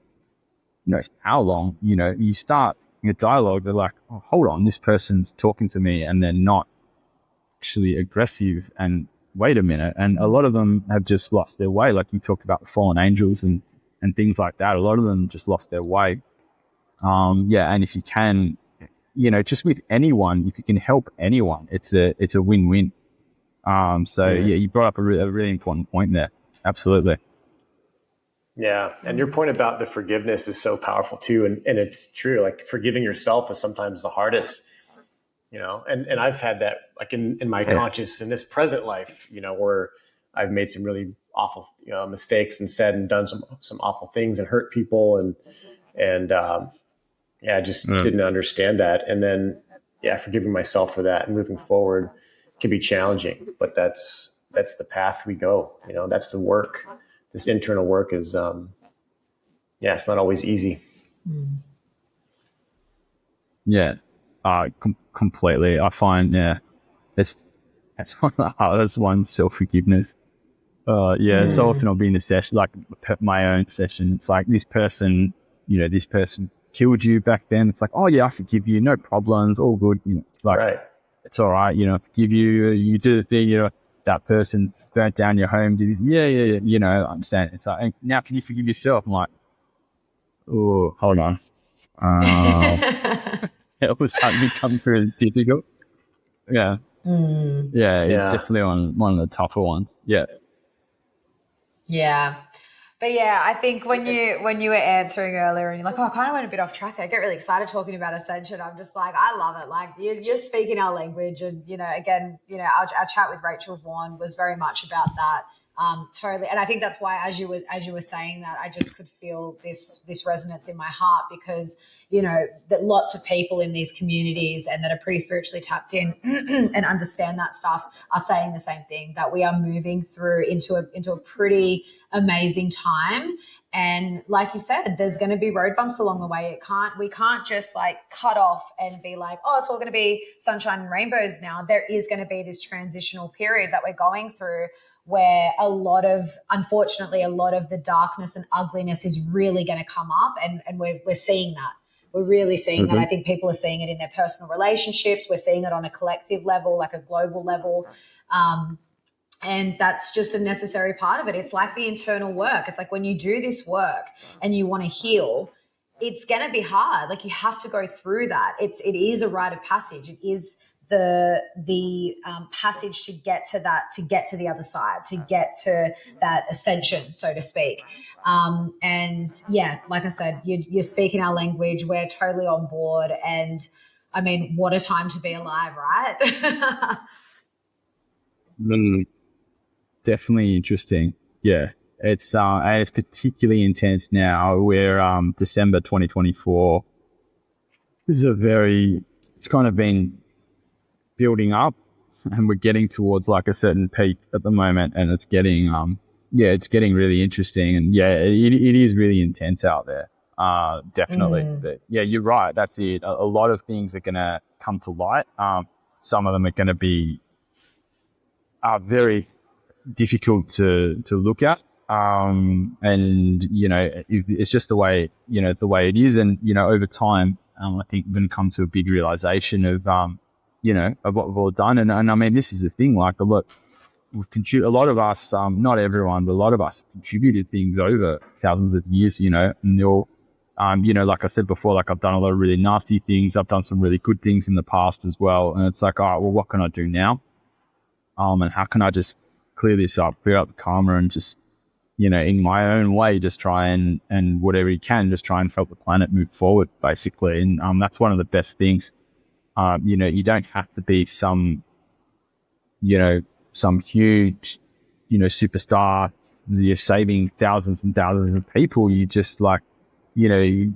knows how long. You start a dialogue, they're like, oh, hold on, this person's talking to me and they're not actually aggressive, and wait a minute. And a lot of them have just lost their way. Like you talked about the fallen angels and things like that. A lot of them just lost their way. And if you can, just with anyone, if you can help anyone, it's a win-win. You brought up a really important point there. Absolutely. Yeah. And your point about the forgiveness is so powerful too. And it's true. Like forgiving yourself is sometimes the hardest, and I've had that like in my conscious, in this present life, where I've made some really awful mistakes and said and done some awful things and hurt people. I just didn't understand that. And then, forgiving myself for that and moving forward can be challenging, but that's the path we go. That's the work. This internal work is, it's not always easy. Yeah. Completely. I find, that's one of the hardest ones, self-forgiveness. So often I'll be in a session, like my own session. It's like this person killed you back then. It's like, oh yeah, I forgive you, no problems, all good. It's all right. I forgive you. You do the thing. That person burnt down your home. Did this? Yeah. I understand. It's like, now can you forgive yourself? I'm like, oh, hold on. It was starting to become really difficult. Yeah. It's definitely one of the tougher ones. Yeah. But I think when you were answering earlier and you're like, oh, I kind of went a bit off track there. I get really excited talking about ascension. I'm just like, I love it. Like you're speaking our language, and again, our chat with Rachel Vaughan was very much about that. Totally. And I think that's why, as you were saying that, I just could feel this resonance in my heart, because that lots of people in these communities and that are pretty spiritually tapped in and understand that stuff are saying the same thing, that we are moving through into a pretty amazing time. And like you said, there's going to be road bumps along the way. We can't just like cut off and be like, oh, it's all going to be sunshine and rainbows now. There is going to be this transitional period that we're going through, where unfortunately, a lot of the darkness and ugliness is really going to come up, and we're seeing that. We're really seeing that. I think people are seeing it in their personal relationships. We're seeing it on a collective level, like a global level. And that's just a necessary part of it. It's like the internal work. It's like when you do this work and you want to heal, it's going to be hard. Like you have to go through that. It is a rite of passage. It is the passage to get to that, to get to the other side, to get to that ascension, so to speak. And yeah, like I said, you're speaking our language. We're totally on board. And I mean, what a time to be alive, right? Definitely interesting. Yeah. It's particularly intense now. We're December 2024. This is it's kind of been building up, and we're getting towards like a certain peak at the moment, and it's getting it's getting really interesting, and it is really intense out there. Definitely. But yeah, you're right. That's it. A lot of things are gonna come to light. Some of them are gonna be very difficult to look at. And, you know, it's just the way it is. And, you know, over time, I think we're going to come to a big realization of, you know, of what we've all done. And I mean, this is the thing, like a lot of us, not everyone, but a lot of us contributed things over thousands of years, you know, and they'll, you know, like I said before, like I've done a lot of really nasty things. I've done some really good things in the past as well. And it's like, all right, well, what can I do now? And how can I just clear this up, clear up the karma, and just, you know, in my own way, just try and whatever you can, just try and help the planet move forward, basically. And that's one of the best things. You know, you don't have to be some huge, you know, superstar. You're saving thousands and thousands of people. You just like, you know,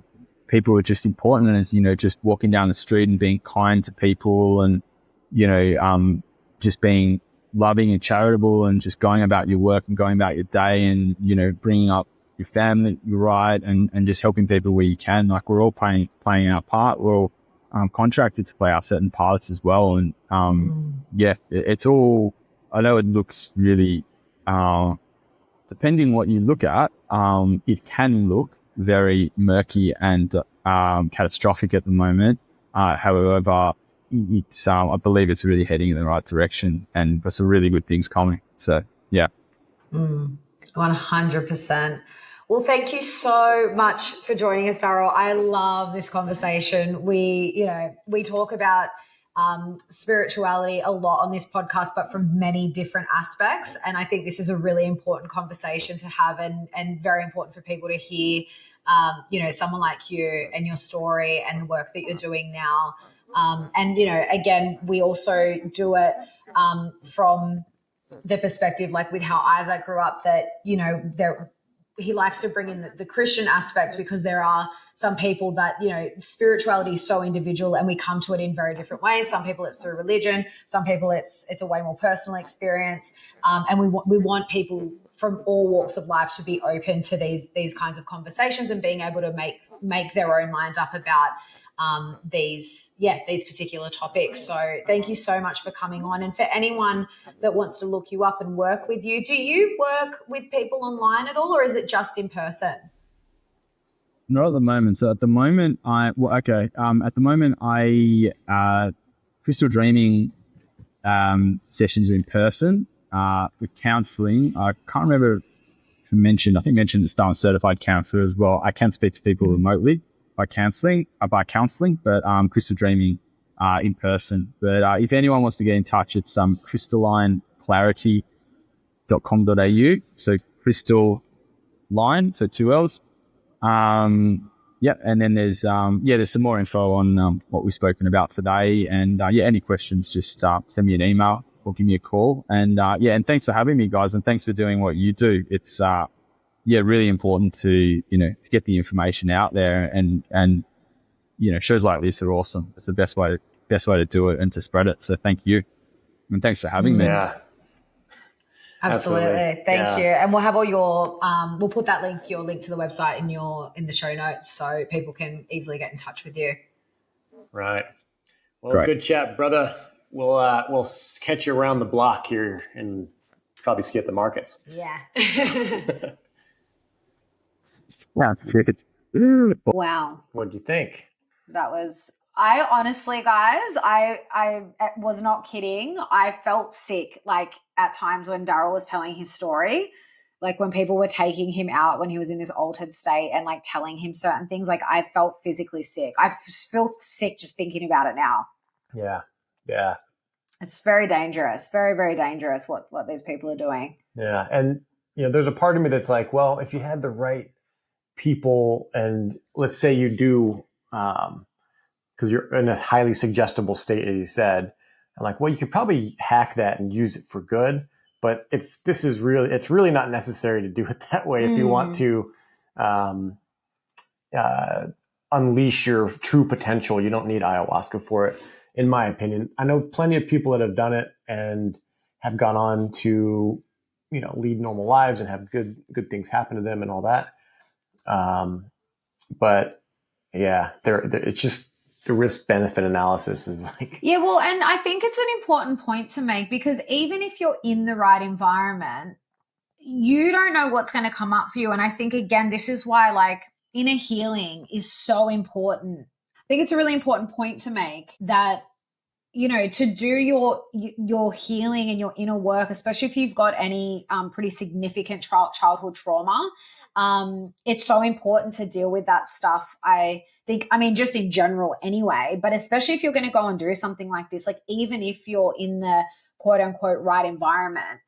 people are just important. And it's, you know, just walking down the street and being kind to people, and, you know, just being loving and charitable, and just going about your work and going about your day, and, you know, bringing up your family, right, and just helping people where you can. Like we're all playing our part. We're all contracted to play our certain parts as well. And it's all, I know it looks really, depending what you look at, it can look very murky and catastrophic at the moment. However, it's I believe it's really heading in the right direction, and there's some really good things coming. So yeah. 100%. Well, thank you so much for joining us, Daryl. I love this conversation. We talk about spirituality a lot on this podcast, but from many different aspects. And I think this is a really important conversation to have, and very important for people to hear, you know, someone like you and your story and the work that you're doing now. And, you know, again, we also do it from the perspective, like with how Isaac grew up, that, you know, he likes to bring in the Christian aspect, because there are some people that, you know, spirituality is so individual and we come to it in very different ways. Some people it's through religion. Some people it's a way more personal experience. And we want people from all walks of life to be open to these kinds of conversations, and being able to make their own mind up about these particular topics. So thank you so much for coming on. And for anyone that wants to look you up and work with you, do you work with people online at all, or is it just in person? Not at the moment. So at the moment, crystal dreaming sessions are in person. With counselling, I can't remember if I mentioned at the start, I'm a certified counsellor as well. I can speak to people remotely by counselling, but crystal dreaming in person. But if anyone wants to get in touch, it's crystallineclarity.com.au. So crystal line, so 2 L's. And then there's some more info on what we've spoken about today. And any questions, just send me an email or give me a call. And and thanks for having me, guys, and thanks for doing what you do. It's really important to get the information out there, and shows like this are awesome. It's the best way to do it and to spread it. So thank you, and thanks for having me. Yeah. Absolutely. Thank you. And we'll have all your we'll put that your link to the website in the show notes, so people can easily get in touch with you. Right. Well, Great. Good chat, brother. We'll catch you around the block here and probably see you at the markets. Yeah. Yeah, it's good. Wow. What do you think? That was I honestly, guys, I was not kidding. I felt sick, like at times when Daryl was telling his story, like when people were taking him out when he was in this altered state and like telling him certain things, like I felt physically sick. I feel sick just thinking about it now. Yeah. Yeah. It's very dangerous, very, very dangerous what these people are doing. Yeah. And, there's a part of me that's like, well, if you had the right people and let's say you do, because you're in a highly suggestible state, as you said, and like, well, you could probably hack that and use it for good, but it's really not necessary to do it that way if you want to unleash your true potential. You don't need ayahuasca for it, in my opinion. I know plenty of people that have done it and have gone on to, lead normal lives and have good things happen to them and all that. But yeah, it's just the risk benefit analysis is like, yeah, well, and I think it's an important point to make because even if you're in the right environment, you don't know what's going to come up for you. And I think, again, this is why like inner healing is so important. I think it's a really important point to make that, to do your healing and your inner work, especially if you've got any pretty significant childhood trauma, it's so important to deal with that stuff. I think, just in general anyway, but especially if you're going to go and do something like this, like even if you're in the quote unquote right environment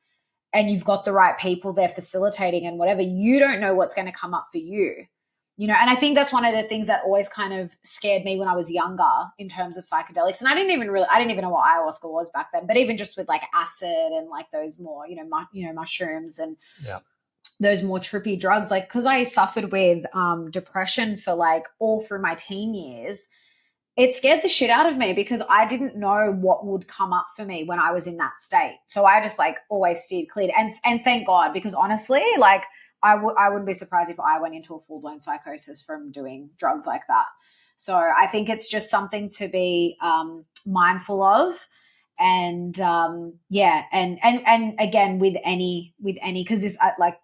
and you've got the right people there facilitating and whatever, you don't know what's going to come up for you. And I think that's one of the things that always kind of scared me when I was younger in terms of psychedelics. And I didn't even know what ayahuasca was back then, but even just with like acid and like those more, mushrooms and those more trippy drugs, like, cause I suffered with depression for like all through my teen years, it scared the shit out of me because I didn't know what would come up for me when I was in that state. So I just like always steered clear and thank God, because honestly, like, I wouldn't be surprised if I went into a full-blown psychosis from doing drugs like that. So I think it's just something to be mindful of. And and again, with any, because this, like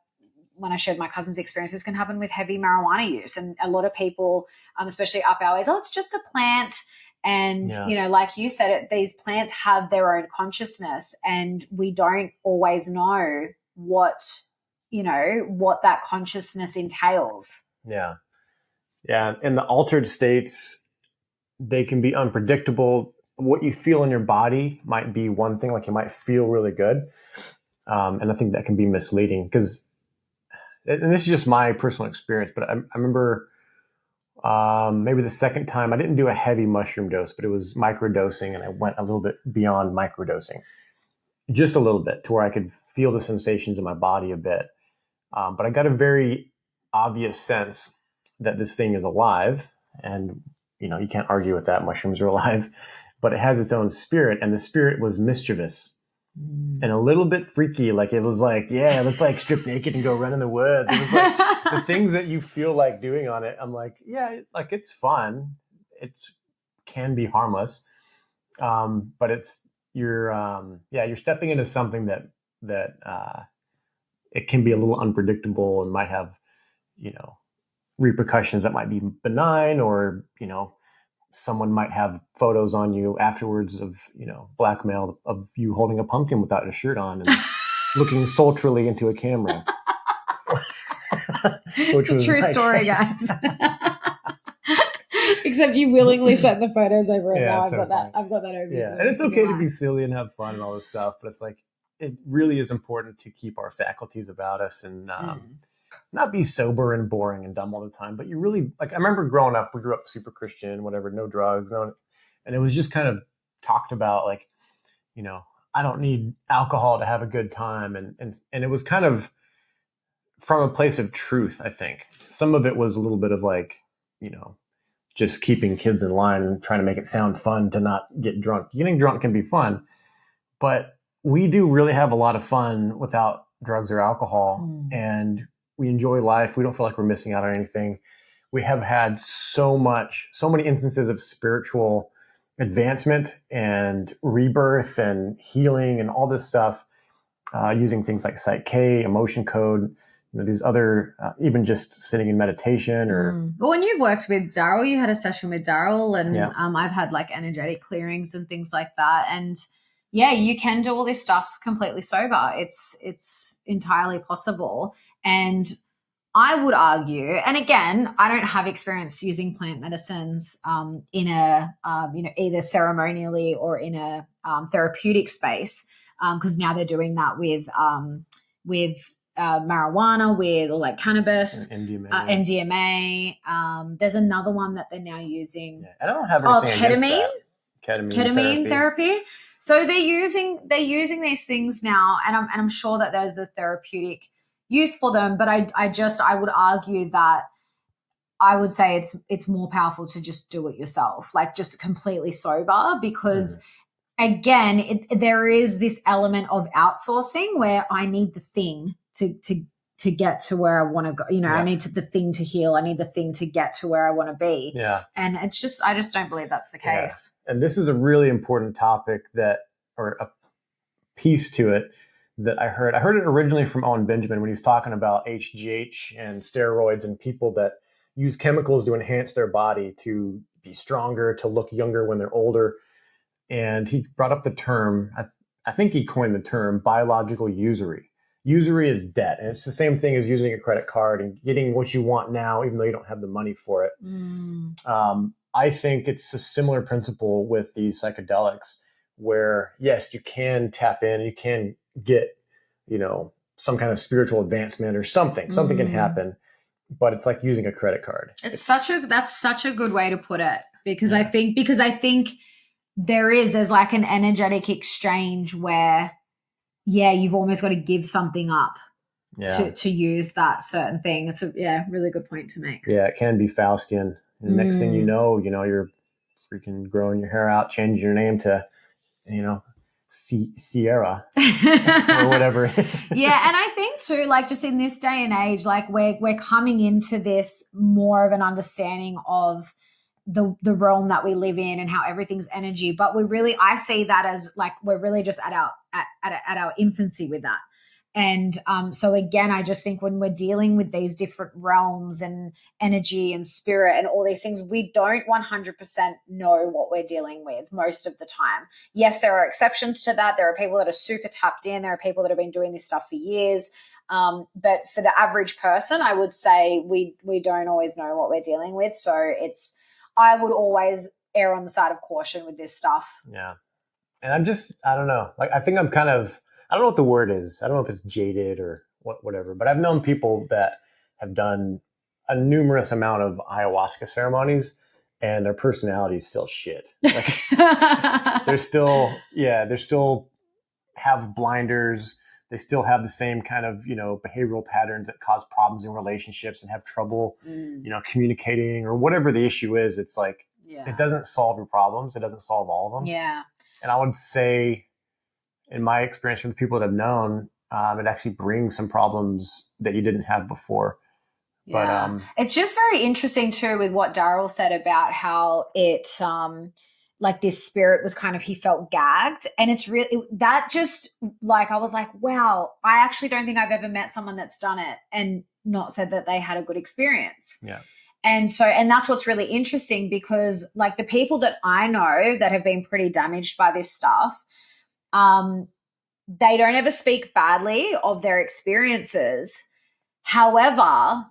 when I shared my cousin's experience, this can happen with heavy marijuana use. And a lot of people, especially up our ways, it's just a plant. And, like you said, these plants have their own consciousness and we don't always know what that consciousness entails. Yeah. In the altered states, they can be unpredictable. What you feel in your body might be one thing, like you might feel really good. And I think that can be misleading because, and this is just my personal experience, but I remember maybe the second time I didn't do a heavy mushroom dose, but it was microdosing and I went a little bit beyond microdosing, just a little bit to where I could feel the sensations in my body a bit. But I got a very obvious sense that this thing is alive and, you can't argue with that. Mushrooms are alive, but it has its own spirit and the spirit was mischievous and a little bit freaky. Like it was like, yeah, let's like strip naked and go run in the woods. It was like the things that you feel like doing on it. I'm like, yeah, like it's fun. It can be harmless. But you're stepping into something that it can be a little unpredictable and might have, repercussions that might be benign or, someone might have photos on you afterwards of, blackmail of you holding a pumpkin without a shirt on and looking sultrily into a camera. It's a true story, guys. Except you willingly sent the photos over it. Now I've got that over. Yeah, and it's okay to be silly and have fun and all this stuff, but it's like it really is important to keep our faculties about us and not be sober and boring and dumb all the time. But you really, like, I remember growing up, we grew up super Christian, whatever, no drugs, and it was just kind of talked about like, I don't need alcohol to have a good time, and it was kind of from a place of truth. I think some of it was a little bit of like, just keeping kids in line and trying to make it sound fun to not get drunk. Getting drunk can be fun, but we do really have a lot of fun without drugs or alcohol, and we enjoy life. We don't feel like we're missing out on anything. We have had so many instances of spiritual advancement and rebirth and healing and all this stuff using things like Psych K, emotion code, these other, even just sitting in meditation or. Well, when you've worked with Daryl, you had a session with Daryl, and Yeah. I've had like energetic clearings and things like that. And yeah, you can do all this stuff completely sober. It's entirely possible. And I would argue, and again, I don't have experience using plant medicines in a either ceremonially or in a therapeutic space, because now they're doing that with marijuana, with or like cannabis, MDMA. There's another one that they're now using. Yeah. And I don't have anything against that. Ketamine therapy. So they're using these things now, and I'm sure that there's a therapeutic use for them. But I would argue that I would say it's more powerful to just do it yourself, like just completely sober, because again, there is this element of outsourcing where I need the thing to get to where I want to go. I need the thing to heal. I need the thing to get to where I want to be. Yeah. And I just don't believe that's the case. Yeah. And this is a really important topic or a piece to it that I heard. I heard it originally from Owen Benjamin when he was talking about HGH and steroids and people that use chemicals to enhance their body to be stronger, to look younger when they're older. And he brought up the term, I think he coined the term biological usury. Usury is debt. And it's the same thing as using a credit card and getting what you want now, even though you don't have the money for it. I think it's a similar principle with these psychedelics where, yes, you can tap in, you can get, some kind of spiritual advancement or something can happen, but it's like using a credit card. That's such a good way to put it, because I think there's like an energetic exchange where, you've almost got to give something up to use that certain thing. It's a really good point to make. Yeah, it can be Faustian. And the next thing you know, you're freaking growing your hair out, changing your name to, Sierra or whatever. Yeah, and I think too, like just in this day and age, like we're coming into this more of an understanding of the realm that we live in and how everything's energy. But I see that as like we're really just at our infancy with that. And so again, I just think when we're dealing with these different realms and energy and spirit and all these things, we don't 100% know what we're dealing with most of the time. Yes, there are exceptions to that. There are people that are super tapped in. There are people that have been doing this stuff for years. But for the average person, I would say we don't always know what we're dealing with. So I would always err on the side of caution with this stuff. Yeah. And I don't know. Like, I think I'm kind of, I don't know what the word is. I don't know if it's jaded or whatever, but I've known people that have done a numerous amount of ayahuasca ceremonies and their personality is still shit. Like, they're still have blinders. They still have the same kind of, behavioral patterns that cause problems in relationships and have trouble, communicating or whatever the issue is. It's like, it doesn't solve your problems. It doesn't solve all of them. Yeah. And I would say, in my experience from the people that I've known, it actually brings some problems that you didn't have before. Yeah. But it's just very interesting too with what Daryl said about how it, like this spirit was kind of, he felt gagged. And it's really, that just like, I was like, wow, I actually don't think I've ever met someone that's done it and not said that they had a good experience. Yeah. And that's what's really interesting, because like the people that I know that have been pretty damaged by this stuff, they don't ever speak badly of their experiences. However,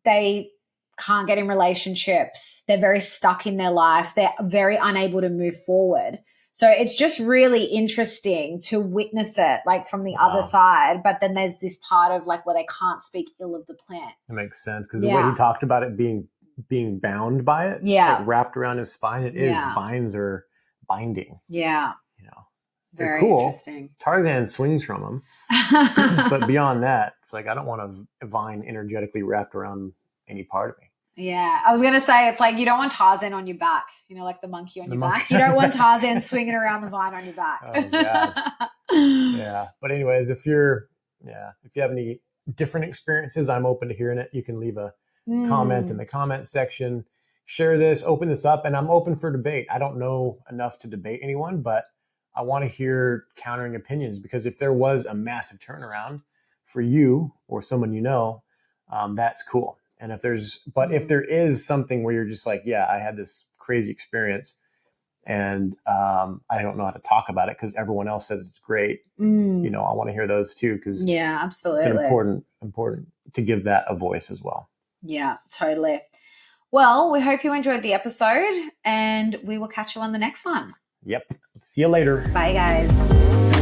they can't get in relationships. They're very stuck in their life. They're very unable to move forward. So it's just really interesting to witness it like from the other side. But then there's this part of like where they can't speak ill of the plant. It makes sense, because the way he talked about it being bound by it, like wrapped around his spine, it is vines are binding. Yeah. Very cool. Interesting. Tarzan swings from them. But beyond that, it's like, I don't want a vine energetically wrapped around any part of me. Yeah. I was going to say, it's like, you don't want Tarzan on your back, like the monkey on your back. You don't want Tarzan swinging around the vine on your back. Oh, God. Yeah. But anyways, if you have any different experiences, I'm open to hearing it. You can leave a comment in the comment section, share this, open this up, and I'm open for debate. I don't know enough to debate anyone, but I want to hear countering opinions, because if there was a massive turnaround for you or someone you know, that's cool. And if there is something where you're just like, yeah, I had this crazy experience and I don't know how to talk about it because everyone else says it's great. I want to hear those too, because absolutely, it's important to give that a voice as well. Yeah, totally. Well, we hope you enjoyed the episode, and we will catch you on the next one. Yep. See you later. Bye, guys.